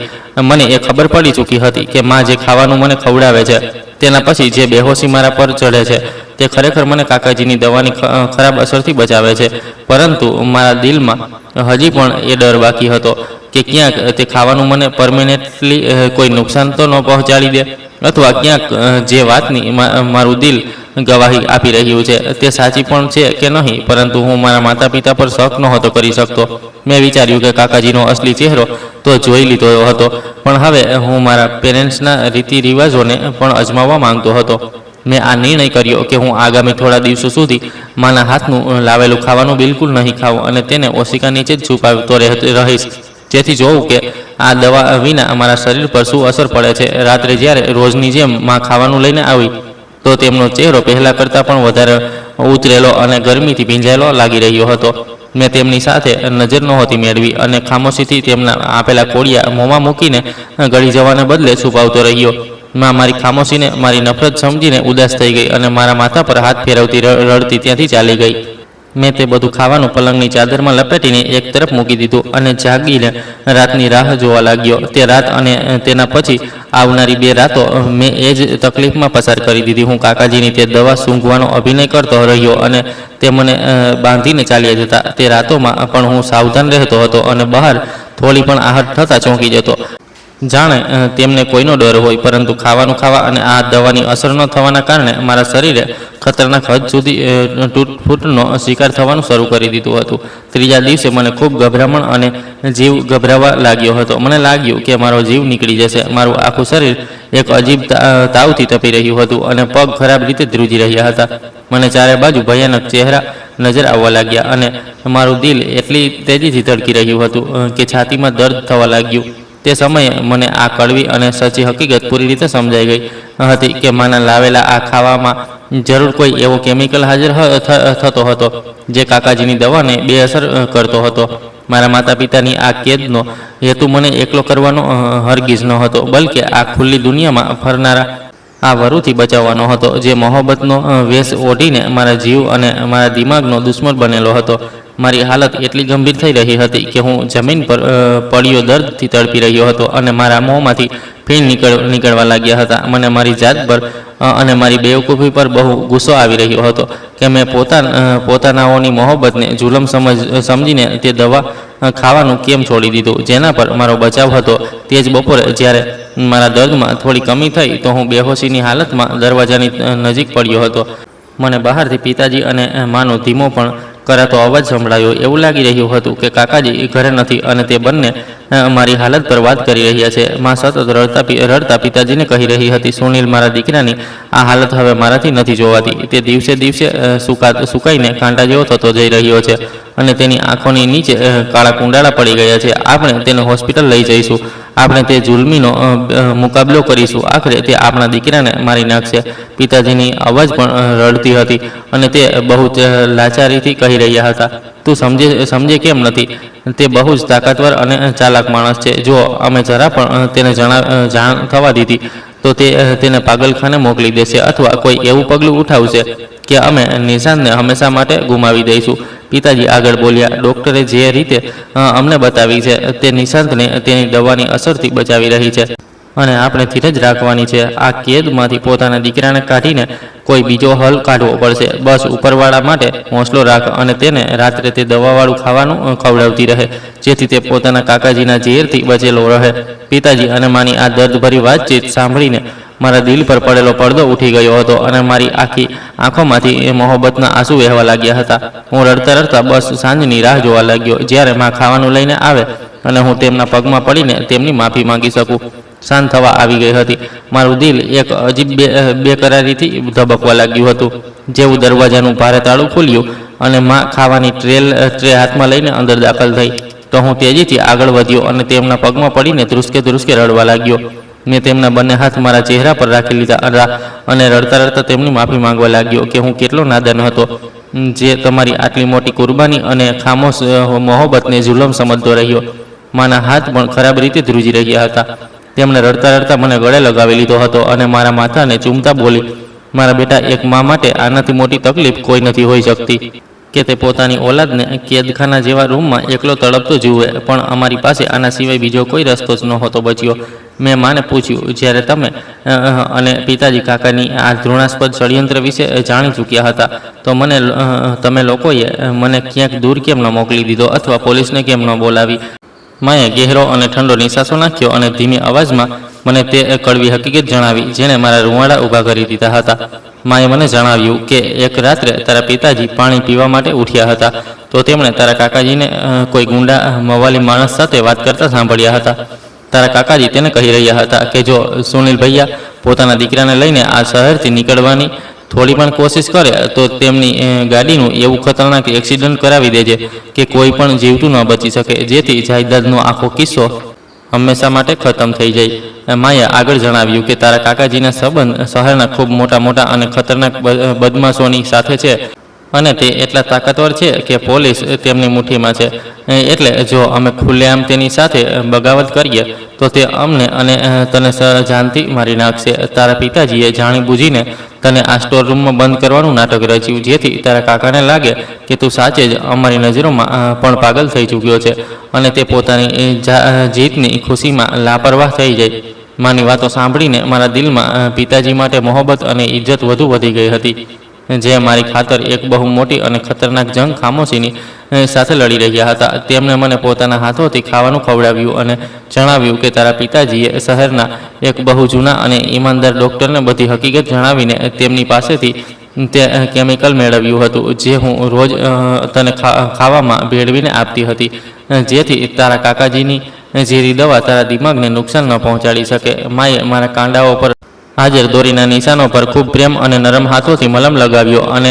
મને એ ખબર પડી ચૂકી હતી કે માં જે ખાવાનું મને ખવડાવે છે, તેના પછી જે બેહોશી મારા પર ચઢે છે, તે ખરેખર મને કાકાજીની દવાની ખરાબ અસરથી બચાવે છે. પરંતુ મારા દિલમાં હજી પણ એ ડર બાકી હતો કે ક્યાંક તે ખાવાનું મને પરમેનન્ટલી કોઈ નુકસાન તો ન પહોંચાડી દે, અથવા ક્યાંક જે વાતની મારું દિલ ગવાહી આપી રહ્યું છે તે સાચી પણ છે કે નહીં. પરંતુ હું મારા માતા પિતા પર શક નહોતો કરી શકતો. મેં વિચાર્યું કે કાકાજીનો અસલી ચહેરો તો જોઈ લીધો હતો, પણ હવે હું મારા પેરેન્ટ્સના રીતિ રિવાજોને પણ અજમાવવા માંગતો હતો. મેં આ નિર્ણય કર્યો કે હું આગામી થોડા દિવસો સુધી માના હાથનું લાવેલું ખાવાનું બિલકુલ નહીં ખાવું અને તેને ઓશિકા નીચે જ છુપાવતો રહીશ, જેથી જોઉં કે આ દવા વિના મારા શરીર પર શું અસર પડે છે. રાત્રે જ્યારે રોજની જેમ માં ખાવાનું લઈને આવી તો તેમનો ચહેરો પહેલાં કરતાં પણ વધારે ઉતરેલો અને ગરમીથી ભીંજાયેલો લાગી રહ્યો હતો. મેં તેમની સાથે નજર નહોતી મેળવી અને ખામોશીથી તેમના આપેલા કોડિયા મોંમાં મૂકીને ગળી જવાને બદલે છુપાવતો રહ્યો. માં મારી ખામોશીને, મારી નફરત સમજીને ઉદાસ થઈ ગઈ અને મારા માથા પર હાથ ફેરવતી રડતી ત્યાંથી ચાલી ગઈ. મેં તે બધું ખાવાનું પલંગની ચાદરમાં લપેટીને એક તરફ મૂકી દીધું અને જાગીને રાતની રાહ જોવા લાગ્યો. તે રાત અને તેના પછી આવનારી 2 રાતો મેં એ જ તકલીફમાં પસાર કરી દીધી. હું કાકાજીની તે દવા સૂંઘવાનો અભિનય કરતો રહ્યો અને તે મને બાંધીને ચાલ્યા જતા. તે રાતોમાં પણ હું સાવધાન રહેતો હતો અને બહાર થોડી પણ આહટ થતાં ચોંકી જતો, જાણે તેમને કોઈનો ડર હોય. પરંતુ ખાવાનું ખાવા અને આ દવાની અસર ન થવાના કારણે મારા શરીરે ખતરનાક હદ સુધી તૂટફૂટનો શિકાર થવાનું શરૂ કરી દીધું હતું. ત્રીજા દિવસે મને ખૂબ ગભરામણ અને જીવ ગભરાવા લાગ્યો હતો. મને લાગ્યું કે મારો જીવ નીકળી જશે. મારું આખું શરીર એક અજીબ તાવથી તપી રહ્યું હતું અને પગ ખરાબ રીતે ધ્રુજી રહ્યા હતા. મને ચારે બાજુ ભયાનક ચહેરા નજર આવવા લાગ્યા અને મારું દિલ એટલી તેજીથી ધડકી રહ્યું હતું કે છાતીમાં દર્દ થવા લાગ્યું. તે સમયે મને આ કડવી અને સચ્ચી હકીકત પૂરી રીતે સમજાઈ ગઈ હતી કે માના લાવેલા આ ખાવામાં જરૂર કોઈ એવો કેમિકલ હાજર થતો હતો જે કાકાજીની દવાને બેઅસર કરતો હતો. મારા માતા પિતાની આ કેદનો હેતુ મને એકલો કરવાનો હરગીઝ ન હતો, બલકે આ ખુલ્લી દુનિયામાં ફરનારા આ વરુથી બચાવવાનો હતો, જે મોહબ્બતનો વેશ ઓઢીને મારા જીવ અને મારા દિમાગનો દુશ્મન બનેલો હતો. મારી હાલત એટલી ગંભીર થઈ રહી હતી કે હું જમીન પર પડ્યો દર્દથી તડપી રહ્યો હતો અને મારા મોંમાંથી ફીણ નીકળવા લાગ્યા હતા. મને મારી જાત પર અને મારી બેવકૂફી પર બહુ ગુસ્સો આવી રહ્યો હતો કે મેં પોતાનાઓની મોહબ્બતને જુલમ સમજીને તે દવા ખાવાનું કેમ છોડી દીધું, જેના પર મારો બચાવ હતો. તે જ બપોરે જ્યારે મારા દર્દમાં થોડી કમી થઈ તો હું બેહોશીની હાલતમાં દરવાજાની નજીક પડ્યો હતો. મને બહારથી પિતાજી અને માનો ધીમો પણ કરાતો અવાજ સંભળાયો. એવું લાગી રહ્યું હતું કે કાકાજી ઘરે નથી અને તે બંને મારી હાલત પર વાત કરી રહ્યા છે. માં સતત રડતા પિતાજીને કહી રહી હતી, સુનિલ, મારા દીકરાની આ હાલત હવે મારાથી નથી જોવાતી. તે દિવસે દિવસે સુકાઈને કાંટા જેવો થતો જઈ રહ્યો છે અને તેની આંખોની નીચે કાળા કુંડાળા પડી ગયા છે. આપણે તેને હોસ્પિટલ લઈ જઈશું. આપણે તે જુલ્મીનો મુકાબલો કરીશું. આખરે તે આપણા દીકરાને મારી નાખશે. પિતાજીની અવાજ પણ રડતી હતી અને તે બહુ લાચારીથી કહી રહ્યા હતા, તું સમજે કેમ નથી? તે બહુ જ તાકાતવર અને ચાલાક માણસ છે. જો અમે જરા પણ તેને જાણ થવા દીધી તો તેને પાગલખાને મોકલી દેશે અથવા કોઈ એવું પગલું ઉઠાવશે કે અમે નિશાનને હંમેશા માટે ગુમાવી દઈશું. પિતાજી આગળ બોલ્યા, ડૉક્ટરે જે રીતે અમને બતાવી છે તે નિશાંતને તેની દવાની અસરથી બચાવી રહી છે અને આપણે ધીરજ રાખવાની છે. આ કેદમાંથી પોતાના દીકરાને કાઢીને કોઈ બીજો હલ કાઢવો પડશે. બસ ઉપરવાળા માટે હોંસલો રાખ અને તેને રાત્રે તે દવાવાળું ખાવાનું ખવડાવતી રહે, જેથી તે પોતાના કાકાજીના ઝેરથી બચેલો રહે. પિતાજી અને માની આ દર્દભરી વાતચીત સાંભળીને મારા દિલ પર પડેલો પડદો ઉઠી ગયો હતો અને મારી આખી આંખોમાંથી મોહબ્બતના આંસુ વહેવા લાગ્યા હતા. હું રડતા બસ સાંજની રાહ જોવા લાગ્યો, જ્યારે માં ખાવાનું લઈને આવે અને હું તેમના પગમાં પડીને તેમની માફી માંગી શકું. શાંત થવા આવી ગઈ હતી. મારું દિલ એક અજીબ બેકરારીથી ધબકવા લાગ્યું હતું. જેવું દરવાજાનું ભારે તાળું ખુલ્યું અને માં ખાવાની ટ્રે હાથમાં લઈને અંદર દાખલ થઈ. તો હું તેજીથી આગળ વધ્યો અને તેમના પગમાં પડીને ધ્રુસકે ધ્રુસકે રડવા લાગ્યો. મેં તેમના બંને હાથ મારા ચહેરા પર રાખી લીધા અને રડતા રડતા તેમની માફી માંગવા લાગ્યો કે હું કેટલો નાદાન હતો, જે તમારી આટલી મોટી કુરબાની અને ખામોશ મોહબ્બતને જુલમ સમજતો રહ્યો. મારા હાથ પણ ખરાબ રીતે ધ્રુજી રહ્યા હતા. તેમણે રડતા રડતા મને ગળે લગાવી લીધો હતો અને મારા માથાને ચૂમતા બોલી, મારા બેટા, એક મા માટે આનાથી મોટી તકલીફ કોઈ નથી હોઈ શકતી કે તે પોતાની ઓલાદને કેદખાના જેવા રૂમમાં એકલો તડપતો જુએ, પણ અમારી પાસે આના સિવાય બીજો કોઈ રસ્તો જ નહોતો બચ્યો. મેં માને પૂછ્યું, જ્યારે તમે અને પિતાજી કાકાની આ ઘૃણાસ્પદ ષડયંત્ર વિશે જાણી ચૂક્યા હતા, તો તમે લોકોએ મને ક્યાંક દૂર કેમ ન મોકલી દીધો અથવા પોલીસને કેમ ન બોલાવી? માએ ગહેરો અને ઠંડો નિસાસો નાખ્યો અને ધીમી અવાજમાં મને તે કડવી હકીકત જણાવી, જેણે મારા રૂવાડા ઊભા કરી દીધા હતા. માએ મને જણાવ્યું કે એક રાત્રે તારા પિતાજી પાણી પીવા માટે ઉઠ્યા હતા, તો તેમણે તારા કાકાજીને કોઈ ગુંડા મવાલી માણસ સાથે વાત કરતા સાંભળ્યા હતા. તારા કાકાજી તેને કહી રહ્યા હતા કે જો સુનિલ ભૈયા પોતાના દીકરાને લઈને આ શહેરથી નીકળવાની થોડી પણ કોશિશ કરે તો તેમની ગાડીનું એવું ખતરનાક એક્સિડન્ટ કરાવી દેજે કે કોઈ પણ જીવતું ન બચી શકે, જેથી જાયદાદનો આખો કિસ્સો હંમેશા માટે ખતમ થઈ જાય. માએ આગળ જણાવ્યું કે તારા કાકાજીના સંબંધ શહેરના ખૂબ મોટા અને ખતરનાક બદમાશોની સાથે છે અને તે એટલા તાકાતવર છે કે પોલીસ તેમની મુઠ્ઠીમાં છે. એટલે જો અમે ખુલ્લેઆમ તેની સાથે બગાવત કરીએ તો તે અમને અને તને જાનથી મારી નાખશે. તારા પિતાજીએ જાણી બૂજીને તને આ સ્ટોર રૂમમાં બંધ કરવાનું નાટક રચ્યું, જેથી તારા કાકાને લાગે કે તું સાચે જ અમારી નજરોમાં પણ પાગલ થઈ ચૂક્યો છે અને તે પોતાની જીતની ખુશીમાં લાપરવાહ થઈ જાય. માની વાતો સાંભળીને મારા દિલમાં પિતાજી માટે મોહબ્બત અને ઇજ્જત વધુ વધી ગઈ હતી, જે મારી ખાતર એક બહુ મોટી અને ખતરનાક જંગ ખામોશીની સાથે લડી રહ્યા હતા. તેમણે મને પોતાના હાથોથી ખાવાનું ખવડાવ્યું અને જણાવ્યું કે તારા પિતાજીએ શહેરના એક બહુ જૂના અને ઈમાનદાર ડૉક્ટરને બધી હકીકત જણાવીને તેમની પાસેથી તે કેમિકલ મેળવ્યું હતું, જે હું રોજ તને ખાવામાં ભેળવીને આપતી હતી, જેથી તારા કાકાજીની ઝેરી દવા તારા દિમાગને નુકસાન ન પહોંચાડી શકે. માએ મારા કાંડાઓ પર હાજર દોરીના નિશાનો પર ખૂબ પ્રેમ અને નરમ હાથોથી મલમ લગાવ્યો અને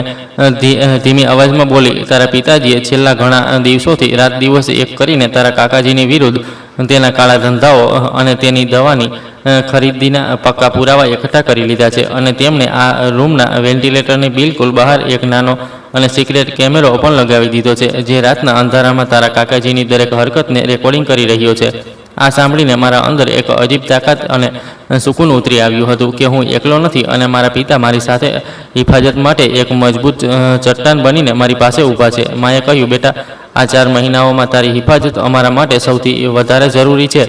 ધીમી અવાજમાં બોલી, તારા પિતાજીએ છેલ્લા ઘણા દિવસોથી રાત દિવસ એક કરીને તારા કાકાજીની વિરુદ્ધ તેના કાળા ધંધાઓ અને તેની દવાની ખરીદીના પક્કા પુરાવા એકઠા કરી લીધા છે અને તેમણે આ રૂમના વેન્ટિલેટરની બિલકુલ બહાર એક નાનો અને સિક્રેટ કેમેરો પણ લગાવી દીધો છે, જે રાતના અંધારામાં તારા કાકાજીની દરેક હરકતને રેકોર્ડિંગ કરી રહ્યો છે. આ સાંભળીને મારા અંદર એક અજીબ તાકાત અને સુકૂન ઉતરી આવ્યું હતું કે હું એકલો નથી અને મારા પિતા મારી સાથે હિફાજત માટે એક મજબૂત ચટ્ટાન બનીને મારી પાસે ઊભા છે. માએ કહ્યું, બેટા, આ 4 મહિનાઓમાં તારી હિફાજત અમારા માટે સૌથી વધારે જરૂરી છે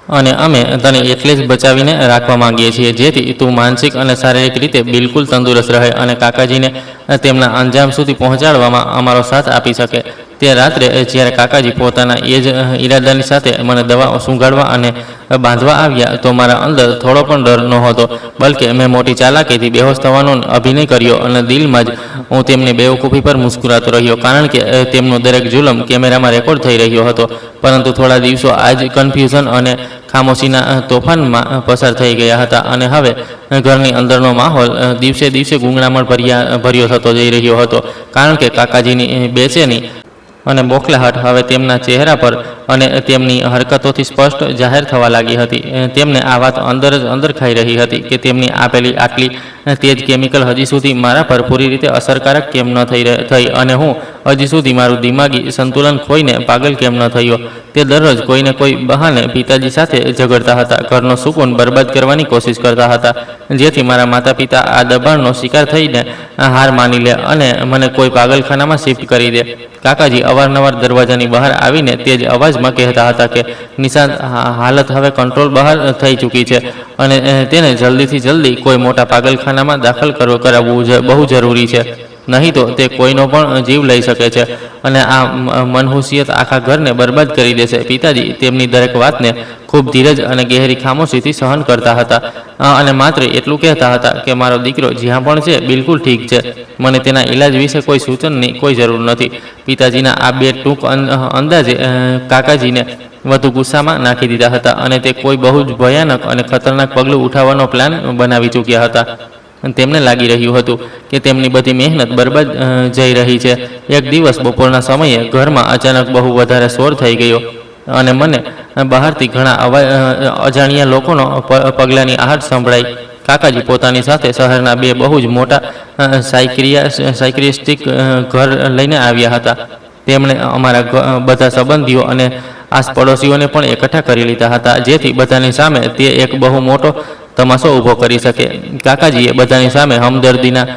અને અમે તને એટલે જ બચાવીને રાખવા માંગીએ છીએ, જેથી તું માનસિક અને શારીરિક રીતે બિલકુલ તંદુરસ્ત રહે અને કાકાજીને તેમના અંજામ સુધી પહોંચાડવામાં અમારો સાથ આપી શકે. તે રાત્રે જ્યારે કાકાજી પોતાના એ જ ઈરાદાની સાથે મને દવા સૂંઘાડવા અને બાંધવા આવ્યા, તો મારા અંદર થોડો પણ ડર નહોતો, બલકે મેં મોટી ચાલાકીથી બેહોશ થવાનો અભિનય કર્યો અને દિલમાં જ હું તેમની બેવકૂફી પર મુસ્કુરાતો રહ્યો, કારણ કે તેમનો દરેક જુલમ કેમેરામાં રેકોર્ડ થઈ રહ્યો હતો. પરંતુ થોડા દિવસો આ જ કન્ફ્યુઝન અને ખામોશીના તોફાનમાં પસાર થઈ ગયા હતા અને હવે ઘરની અંદરનો માહોલ દિવસે દિવસે ગૂંગળામણ ભર્યો થતો જઈ રહ્યો હતો, કારણ કે કાકાજીની બેચેની અને બોખલાહટ હવે તેમના ચહેરા પર અને તેમની હરકતોથી સ્પષ્ટ જાહેર થવા લાગી હતી. તેમને આ વાત અંદર ખાઈ રહી હતી કે તેમની આપેલી આટલી તેજ કેમિકલ હજી સુધી મારા પર પૂરી રીતે અસરકારક કેમ ન થઈ અને હું હજી સુધી મારું દિમાગી સંતુલન ખોઈને પાગલ કેમ ન થયો. તે દરરોજ કોઈને કોઈ બહાને પિતાજી સાથે ઝઘડતા હતા, ઘરનો સુકૂન બરબાદ કરવાની કોશિશ કરતા હતા, જેથી મારા માતા પિતા આ દબાણનો શિકાર થઈને હાર માની લે અને મને કોઈ પાગલખાનામાં શિફ્ટ કરી દે. કાકાજી અવારનવાર દરવાજાની બહાર આવીને તે જ અવાજમાં કહેતા હતા કે નિશાંત, હાલત હવે કંટ્રોલ બહાર થઈ ચૂકી છે અને તેને જલ્દીથી જલ્દી કોઈ મોટા પાગલખાનામાં દાખલ કરાવવું બહુ જરૂરી છે, નહીં તો તે કોઈનો પણ જીવ લઈ શકે છે અને આ મનહુસિયત આખા ઘરને બરબાદ કરી દેશે. પિતાજી તેમની દરેક વાતને ખૂબ ધીરજ અને ગહેરી ખામોશીથી સહન કરતા હતા અને માત્ર એટલું કહેતા હતા કે મારો દીકરો જ્યાં પણ છે બિલકુલ ઠીક છે, મને તેના ઈલાજ વિશે કોઈ સૂચનની કોઈ જરૂર નથી. પિતાજીના આ બે ટૂંક અંદાજે કાકાજીને વધુ ગુસ્સામાં નાખી દીધા હતા અને તે કોઈ બહુ જ ભયાનક અને ખતરનાક પગલું ઉઠાવવાનો પ્લાન બનાવી ચૂક્યા હતા. તેમને લાગી રહ્યું હતું કે તેમની બધી મહેનત બરબાદ જઈ રહી છે. એક દિવસ બપોરના સમયે ઘરમાં અચાનક બહુ વધારે શોર થઈ ગયો અને મને બહારથી ઘણા અજાણ્યા લોકોનો પગલાંની આહટ સંભળાઈ. કાકાજી પોતાની સાથે શહેરના બે બહુ જ મોટા સાયક્રિસ્ટિક ઘર લઈને આવ્યા હતા. તેમણે અમારા બધા સંબંધીઓ અને આસપડોશીઓને પણ એકઠા કરી લીધા હતા, જેથી બધાની સામે તે એક બહુ મોટો તમાશો ઊભો કરી શકે. કાકાજીએ બધાની સામે હમદર્દીના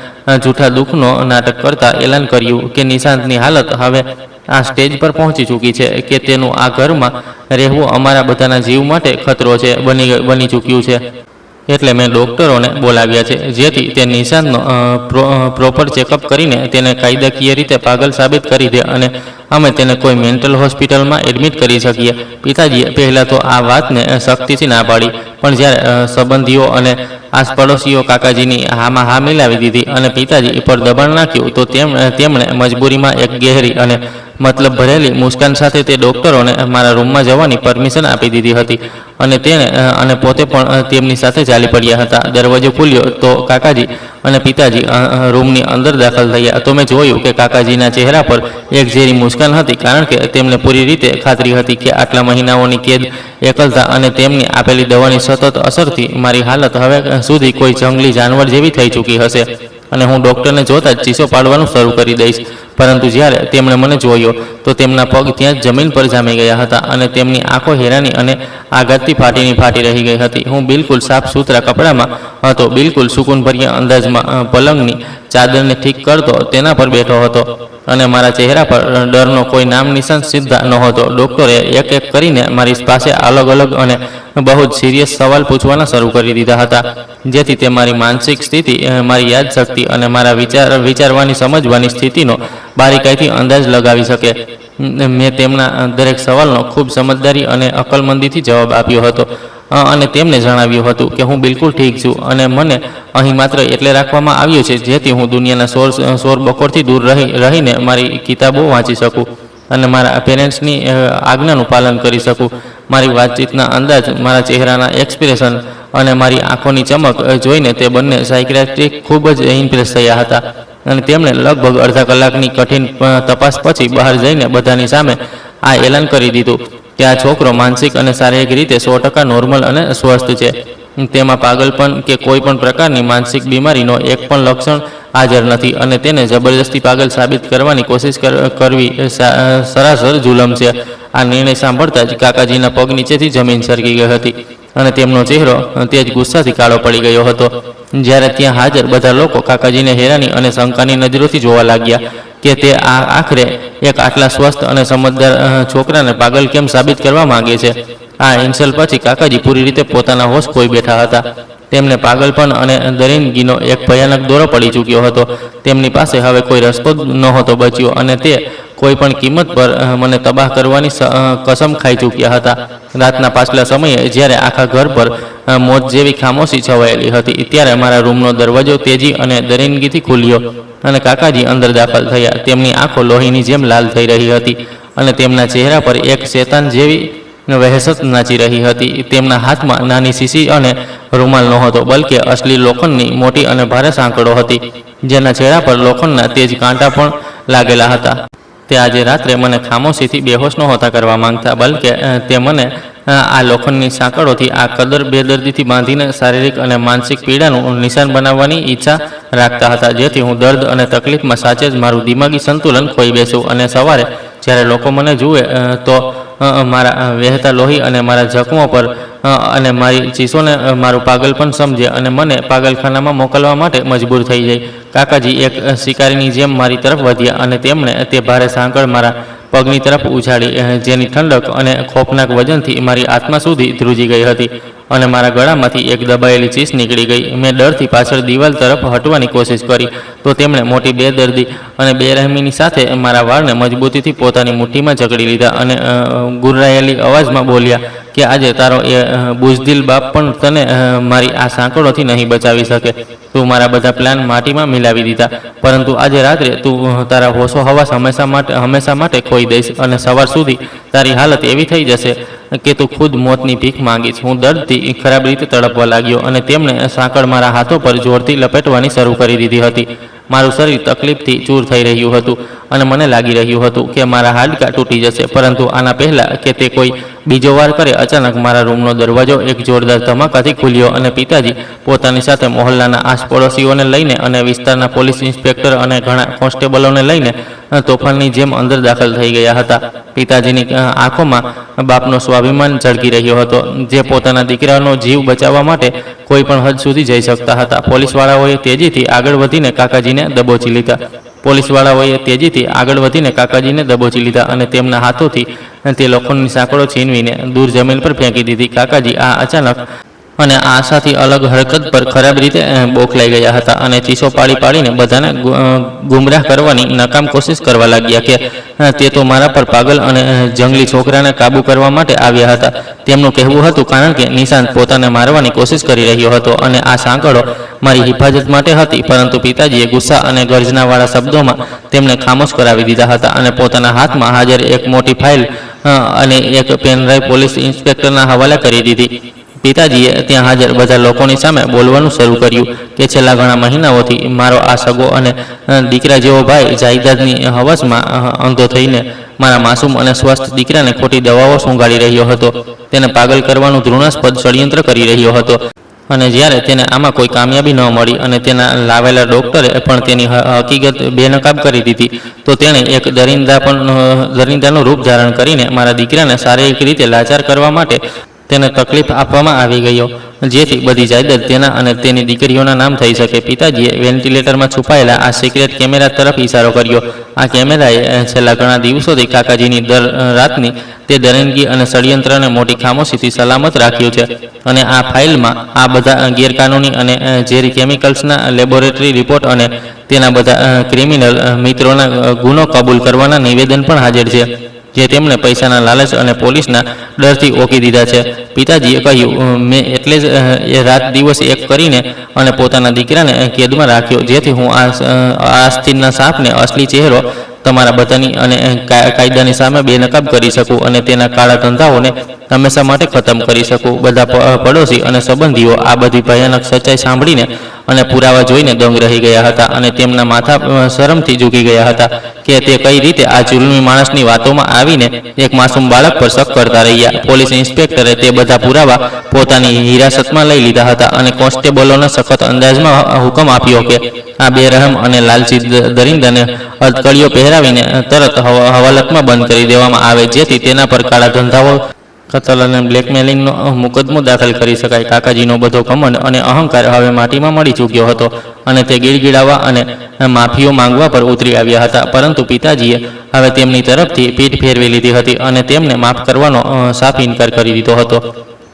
જૂઠા દુઃખનો નાટક કરતા એલાન કર્યું કે નિશાંતની હાલત હવે આ સ્ટેજ પર પહોંચી ચૂકી છે કે તેનું આ ઘરમાં રહેવું અમારા બધાના જીવ માટે ખતરો છે બની ચૂક્યું છે. એટલે મેં ડૉક્ટરોને બોલાવ્યા છે, જેથી તે નિશાંતનો પ્રોપર ચેકઅપ કરીને તેને કાયદાકીય રીતે પાગલ સાબિત કરી દે અને અમે તેને કોઈ મેન્ટલ હોસ્પિટલમાં એડમિટ કરી શકીએ. પિતાજીએ પહેલાં તો આ વાતને સખ્તીથી ના પાડી, પણ જ્યારે સંબંધીઓ અને આસપડોશીઓ કાકાજીની હામાં હા મિલાવી દીધી અને પિતાજી પર દબાણ નાખ્યું, તો તેમણે મજબૂરીમાં એક ગહેરી અને મતલબ ભરેલી મુસ્કાન સાથે તે ડૉક્ટરોને મારા રૂમમાં જવાની પરમિશન આપી દીધી હતી અને પોતે પણ તેમની સાથે ચાલી પડ્યા હતા. દરવાજો ખુલ્યો તો કાકાજી અને પિતાજી રૂમની અંદર દાખલ થયા તો મેં જોયું કે કાકાજીના ચહેરા પર એક ઝેરી મુસ્કાન હતી, કારણ કે તેમને પૂરી રીતે ખાતરી હતી કે આટલા મહિનાઓની કેદ, એકલતા અને તેમની આપેલી દવાની સતત અસરથી મારી હાલત હવે સુધી કોઈ જંગલી જાનવર જેવી થઈ ચૂકી હશે અને હું ડૉક્ટરને જોતા જ ચીસો પાડવાનું શરૂ કરી દઈશ. પરંતુ જ્યારે તેમણે મને જોયો તો તેમના પગ ત્યાં જ જમીન પર જામી ગયા હતા અને તેમની આંખો હેરાની અને આઘાતથી ફાટી રહી ગઈ હતી. હું બિલકુલ સાફ સુથરા કપડામાં હતો, બિલકુલ સુકૂનભર્યા અંદાજમાં પલંગની ચાદરને ઠીક કરતો તેના પર બેઠો હતો અને મારા ચહેરા પર ડરનો કોઈ નામ નિશાન સીધા નહોતો. ડૉક્ટરે એક એક કરીને મારી પાસે અલગ અલગ અને બહુ જ સિરિયસ સવાલ પૂછવાના શરૂ કરી દીધા હતા, જેથી તે મારી માનસિક સ્થિતિ, મારી યાદશક્તિ અને મારા વિચારવાની સમજવાની સ્થિતિનો બારીકાઈથી અંદાજ લગાવી શકે. મેં તેમના દરેક સવાલનો ખૂબ સમજદારી અને અકલમંદીથી જવાબ આપ્યો હતો અને તેમને જણાવ્યું હતું કે હું બિલકુલ ઠીક છું અને મને અહીં માત્ર એટલે રાખવામાં આવ્યો છે જેથી હું દુનિયાના શોર બકોરથી દૂર રહીને મારી કિતાબો વાંચી શકું અને મારા પેરેન્ટ્સની આજ્ઞાનું પાલન કરી શકું. મારી વાતચીતના અંદાજ, મારા ચહેરાના એક્સપ્રેશન અને મારી આંખોની ચમક જોઈને તે બંને સાયક્રિસ્ટિક ખૂબ જ ઇમ્પ્રેસ થયા હતા અને તેમણે લગભગ અડધા કલાકની કઠિન તપાસ પછી બહાર જઈને બધાની સામે આ એલાન કરી દીધું કે આ છોકરો માનસિક અને શારીરિક રીતે 100% નોર્મલ અને સ્વસ્થ છે. તેમાં પાગલપન કે કોઈ પણ પ્રકારની માનસિક બીમારીનો એક પણ લક્ષણ હાજર નથી અને તેને જબરદસ્તી પાગલ સાબિત કરવાની કોશિશ કરવી સરાસર જુલમ છે. આ નિર્ણય સાંભળતા જ કાકાજીના પગ નીચેથી જમીન સરકી ગઈ હતી અને તેમનો ચહેરો તે જ ગુસ્સાથી કાળો પડી ગયો હતો. જ્યારે ત્યાં હાજર બધા લોકો કાકાજીને હેરાની અને શંકાની નજરોથી જોવા લાગ્યા કે તે આખરે એક આટલા સ્વસ્થ અને સમજદાર છોકરાને પાગલ કેમ સાબિત કરવા માંગે છે. આ ઇન્સલ્ટ પછી કાકાજી પૂરી રીતે પોતાના હોશ ખોઈ બેઠા હતા. તેમને પાગલપન અને દરીનગીનો એક ભયાનક દોરો પડી ચૂક્યો હતો. તેમની પાસે હવે કોઈ રસ્તો નહોતો બચ્યો અને તે કોઈ પણ કિંમત પર મને તબાહ કરવાની કસમ ખાઈ ચૂક્યા હતા. રાતના પાછલા સમયે જ્યારે આખા ઘર પર મોત જેવી ખામોશી છવાયેલી હતી, ત્યારે મારા રૂમનો દરવાજો તેજી અને દરીનગીથી ખુલ્યો અને કાકાજી અંદર દાખલ થયા. તેમની આંખો લોહીની જેમ લાલ થઈ રહી હતી અને તેમના ચહેરા પર એક શેતાન જેવી વહેશત નાચી રહી હતી. તેમના હાથમાં નાની શીશી અને રૂમાલ નહોતો, બલકે અસલી લોખંડની મોટી અને ભારે સાંકળો હતી, જેના છેડા પર લોખંડના તેજ કાંટા પણ લાગેલા હતા. તે આજે રાત્રે મને ખામોશીથી બેહોશ નહોતા કરવા માંગતા, બલકે તે મને આ લોખંડની સાંકળોથી આ કદર બેદર્દીથી બાંધીને શારીરિક અને માનસિક પીડાનું નિશાન બનાવવાની ઈચ્છા રાખતા હતા, જેથી હું દર્દ અને તકલીફમાં સાચે જ મારું દિમાગી સંતુલન ખોઈ બેસું અને સવારે જ્યારે લોકો મને જુએ તો મારા વહેતા લોહી અને મારા જખમો પર અને મારી ચીસોને મારું પાગલપન સમજે અને મને પાગલખાનામાં મોકલવા માટે મજબૂર થઈ જાય. કાકાજી એક શિકારીની જેમ મારી તરફ વધ્યા અને તેમણે તે ભારે સાંકળ મારા પગની તરફ ઉછાળી, જેની ઠંડક અને ખોફનાક વજનથી મારી આત્મા સુધી ધ્રુજી ગઈ હતી અને મારા ગળામાંથી એક દબાયેલી ચીસ નીકળી ગઈ. મેં ડરથી પાછળ દિવાલ તરફ હટવાની કોશિશ કરી તો તેમણે મોટી બેદર્દી અને બેરહેમીની સાથે મારા વાળને મજબૂતીથી પોતાની મુઠ્ઠીમાં જકડી લીધા અને ગુર્રાયેલી અવાજમાં બોલ્યા કે આજે તારો એ બુઝદિલ બાપ પણ તને મારી આ સાંકળોથી નહીં બચાવી શકે. તું મારા બધા પ્લાન માટીમાં મિલાવી દીધા, પરંતુ આજે રાત્રે તું તારા હોશો હવાસ હંમેશા માટે ખોઈ દઈશ અને સવાર સુધી તારી હાલત એવી થઈ જશે કે તું ખુદ મોતની ભીખ માંગીશ. હું દર્દથી ખરાબ રીતે તડપવા લાગ્યો અને તેમણે સાંકળ મારા હાથો પર જોરથી લપેટવાની શરૂ કરી દીધી હતી. મારું શરીર તકલીફથી ચૂર થઈ રહ્યું હતું અને મને લાગી રહ્યું હતું કે મારા હાડકાં તૂટી જશે. પરંતુ આના પહેલાં કે તે કોઈ બીજો વાર કરે, અચાનક મારા રૂમનો દરવાજો એક જોરદાર ધમાકાથી ખુલ્યો અને પિતાજી પોતાની સાથે મહોલ્લાના આસપડોશીઓને લઈને અને વિસ્તારના પોલીસ ઇન્સ્પેક્ટર અને ઘણા કોન્સ્ટેબલોને લઈને તોફાનની જેમ અંદર દાખલ થઈ ગયા હતા. પિતાજીની આંખોમાં બાપનો સ્વાભિમાન ઝળકી રહ્યો હતો, જે પોતાના દીકરાનો જીવ બચાવવા માટે કોઈ પણ હદ સુધી જઈ શકતા હતા. પોલીસવાળાઓએ તેજીથી આગળ વધીને કાકાજીને દબોચી લીધા અને તેમના હાથોથી તે લોખંડની સાંકળો છીનવીને દૂર જમીન પર ફેંકી દીધી. કાકાજી આ અચાનક અને આશાથી અલગ હરકત પર ખરાબ રીતે બોખલાઈ ગયા હતા અને ચીસો પાડીને બધાને ગુમરાહ કરવાની નકામ કોશિશ કરવા લાગ્યા કે તે તો મારા પર પાગલ અને જંગલી છોકરાને કાબૂ કરવા માટે આવ્યા હતા. તેમનું કહેવું હતું કારણ કે નિશાંત પોતાને મારવાની કોશિશ કરી રહ્યો હતો અને આ સાંકળો મારી હિફાજત માટે હતી. પરંતુ પિતાજીએ ગુસ્સા અને ગર્જનાવાળા શબ્દોમાં તેમને ખામોશ કરાવી દીધા હતા અને પોતાના હાથમાં હાજર એક મોટી ફાઇલ અને એક પેનડ્રાઈવ પોલીસ ઇન્સ્પેક્ટરના હવાલે કરી દીધી. પિતાજીએ ત્યાં હાજર બધા લોકોની સામે બોલવાનું શરૂ કર્યું કે છેલ્લા ઘણા મહિનાઓથી મારો આ સગો અને દીકરા જેવો ભાઈ જાયદાદની હવસમાં અંધો થઈને મારા માસૂમ અને સ્વસ્થ દીકરાને ખોટી દવાઓ સૂંઘાડી રહ્યો હતો. તેને પાગલ કરવાનું ઘૃણાસ્પદ ષડયંત્ર કરી રહ્યો હતો અને જ્યારે તેને આમાં કોઈ કામયાબી ન મળી અને તેના લાવેલા ડૉક્ટરે પણ તેની હકીકત બેનકાબ કરી દીધી, તો તેણે એક દરિંદાનું રૂપ ધારણ કરીને મારા દીકરાને શારીરિક રીતે લાચાર કરવા માટે તેને તકલીફ આપવામાં આવી ગયો, જેથી બધી જાયદાદ તેના અને તેની દીકરીઓના નામ થઈ શકે. પિતાજીએ વેન્ટિલેટરમાં છુપાયેલા આ સિક્રેટ કેમેરા તરફ ઇશારો કર્યો. આ કેમેરાએ છેલ્લા ઘણા દિવસોથી કાકાજીની દર રાતની તે દરિંદગી અને ષડયંત્રને મોટી ખામોશીથી સલામત રાખ્યું છે અને આ ફાઇલમાં આ બધા ગેરકાનૂની અને ઝેરી કેમિકલ્સના લેબોરેટરી રિપોર્ટ અને તેના બધા ક્રિમિનલ મિત્રોના ગુનો કબૂલ કરવાના નિવેદન પણ હાજર છે, જે તેમણે પૈસાના લાલચ અને પોલીસના ડરથી ઓકી દીધા છે. પિતાજીએ કહ્યું, મેં એટલે જ એ રાત દિવસ એક કરીને અને પોતાના દીકરાને કેદમાં રાખ્યો, જેથી હું આ અસ્થિરના સાપને અસલી ચહેરો તમારા બધાની અને કાયદાની સામે બેનકાબ કરી શકું અને તેના કાળા ધંધાઓને હંમેશા માટે ખતમ કરી શકું. બધા પડોશી અને સંબંધીઓ આ બધી ભયાનક સચ્ચાઈ સાંભળીને અને પુરાવા જોઈને દંગ રહી ગયા હતા અને તેમના માથા શરમથી ઝૂકી ગયા હતા કે તે કઈ રીતે આ જુલ્મી માણસની વાતોમાં આવીને એક માસૂમ બાળક પર શક કરતા રહ્યા. પોલીસ ઇન્સ્પેક્ટરે તે બધા પુરાવા પોતાની હિરાસતમાં લઈ લીધા હતા અને કોન્સ્ટેબલોને સખત અંદાજમાં હુકમ આપ્યો કે આ બેરહમ અને લાલચી દરિંદાને અટકળીઓ પહેરાવીને તરત હવાલતમાં બંધ કરી દેવામાં આવે, જેથી તેના પર કાળા ધંધાઓ, કતલ અને બ્લેકમેલિંગનો મુકદ્દમો દાખલ કરી શકાય. કાકાજીનો બધો ઘમંડ અને અહંકાર હવે માટીમાં મળી ચૂક્યો હતો અને તે ગીડગીડાવા અને માફીઓ માંગવા પર ઉતરી આવ્યા હતા. પરંતુ પિતાજીએ હવે તેમની તરફથી પીઠ ફેરવી લીધી હતી અને તેમને માફ કરવાનો સાફ ઇનકાર કરી દીધો હતો.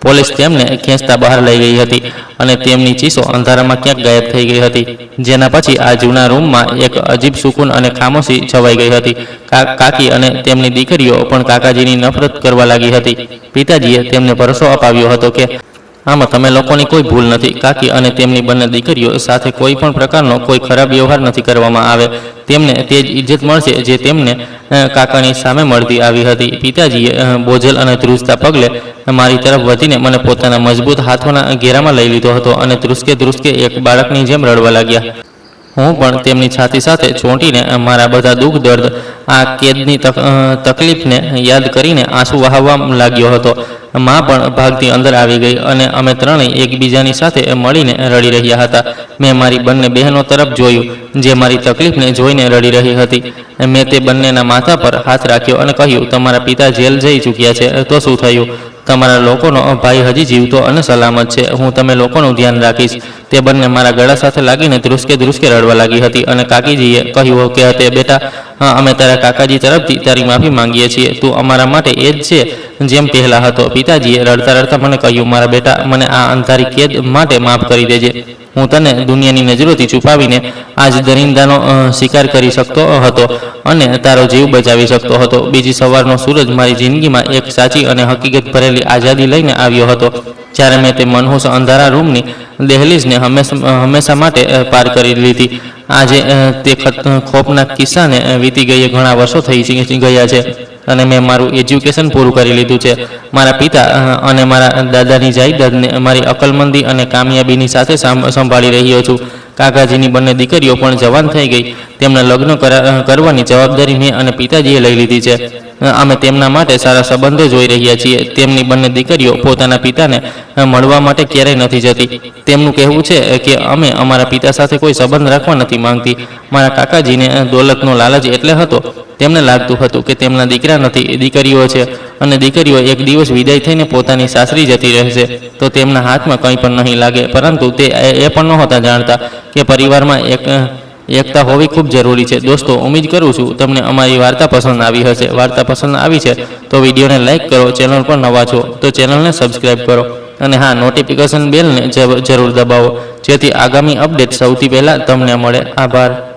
પોલીસ તેમને ખેંચતા બહાર લઈ ગઈ હતી અને તેમની ચીસો અંધારામાં ક્યાંક ગાયબ થઈ ગઈ હતી, જેના પછી આ જૂના રૂમમાં એક અજીબ સુકૂન અને ખામોશી છવાઈ ગઈ હતી. કાકી અને તેમની દીકરીઓ પણ કાકાજીની નફરત કરવા લાગી હતી. પિતાજીએ તેમને ભરોસો અપાવ્યો હતો કે આમાં તમે લોકોની કોઈ ભૂલ નથી. કાકી અને તેમની બંને દીકરીઓ સાથે કોઈ પણ પ્રકારનો કોઈ ખરાબ વ્યવહાર નથી કરવામાં આવે. તેમને તે જ ઇજ્જત મળશે જે તેમને કાકાની સામે મળતી આવી હતી. પિતાજીએ બોજલ અને ધ્રુજતા પગલે મારી તરફ વધીને મને પોતાના મજબૂત હાથોના ઘેરામાં લઈ લીધો હતો અને ધ્રુસકે એક બાળકની જેમ રડવા લાગ્યા. હું પણ તેમની છાતી સાથે ચોંટીને મારા બધા દુઃખ દર્દ, આ કેદની તકલીફને યાદ કરીને આંસુ વહાવવા લાગ્યો હતો. માં પણ ભાગતી અંદર આવી ગઈ અને અમે ત્રણેય એકબીજાની સાથે મળીને રડી રહ્યા હતા. મેં મારી બંને બહેનો તરફ જોયું, જે મારી તકલીફને જોઈને રડી રહી હતી. મેં તે બંનેના માથા પર હાથ રાખ્યો અને કહ્યું, તમારા પિતા જેલ જઈ ચૂક્યા છે તો શું થયું? તમારા લોકોનો ભાઈ હજી જીવતો અને સલામત છે. હું તમે લોકોનું ધ્યાન રાખીશ. તે બંને મારા ગળા સાથે લાગીને ધ્રુસકે રડવા લાગી હતી અને કાકીજીએ કહ્યું કે તે બેટા, અમે તારા કાકાજી તરફથી તારી માફી માંગીએ છીએ. તું અમારા માટે એ જ છે જેમ પહેલા હતો. પિતાજીએ રડતા મને કહ્યું, મારા બેટા, મને આ અંધારી કેદ માટે માફ કરી દેજે. હું તને દુનિયાની નજરોથી છુપાવીને આજ દરિંદાનો શિકાર કરી શકતો હતો અને તારો જીવ બચાવી શકતો હતો. બીજી સવારનો સૂરજ મારી જિંદગીમાં એક સાચી અને હકીકત ભરેલી આઝાદી લઈને આવ્યો હતો, જ્યારે મેં તે મનહૂસ અંધારા રૂમની દહેલીઝને હંમેશા માટે પાર કરી લીધી. આજે તે ખોફનાક કિસ્સાને વીતી ગયે ઘણા વર્ષો થઈ ગયા છે. અને મેં મારું એજ્યુકેશન પૂરું કરી લીધું છે. મારા પિતા અને મારા દાદાની જાયદાદને મારી અકલમંદી અને કામયાબીની સાથે સંભાળી રહ્યો છું. કાકાજીની બંને દીકરીઓ પણ જવાન થઈ ગઈ. તેમના લગ્ન કરવાની જવાબદારી મેં અને પિતાજીએ લઈ લીધી છે. અમે તેમના માટે સારા સંબંધો જોઈ રહ્યા છીએ. તેમની બંને દીકરીઓ પોતાના પિતાને મળવા માટે ક્યારેય નથી જતી. તેમનું કહેવું છે કે અમે અમારા પિતા સાથે કોઈ સંબંધ રાખવા નથી માંગતી. મારા કાકાજીને દોલતનો લાલચ એટલે હતો. તેમને લાગતું હતું કે તેમના દીકરા નથી, દીકરીઓ છે, અને દીકરીઓ એક દિવસ વિદાય થઈને પોતાની સાસરી જતી રહેશે તો તેમના હાથમાં કંઈ પણ નહીં લાગે. પરંતુ તે એ પણ નહોતા જાણતા કે પરિવારમાં એકતા હોવી ખૂબ જરૂરી છે. દોસ્તો, ઉમ્મીદ કરું છું તમને અમારી વાર્તા પસંદ આવી હશે. વાર્તા પસંદ આવી છે તો વિડીયોને લાઇક કરો, ચેનલ પર નવા છો તો ચેનલને સબસ્ક્રાઈબ કરો, અને હા, નોટિફિકેશન બેલને જરૂર દબાવો જેથી આગામી અપડેટ સૌથી પહેલાં તમને મળે. આભાર.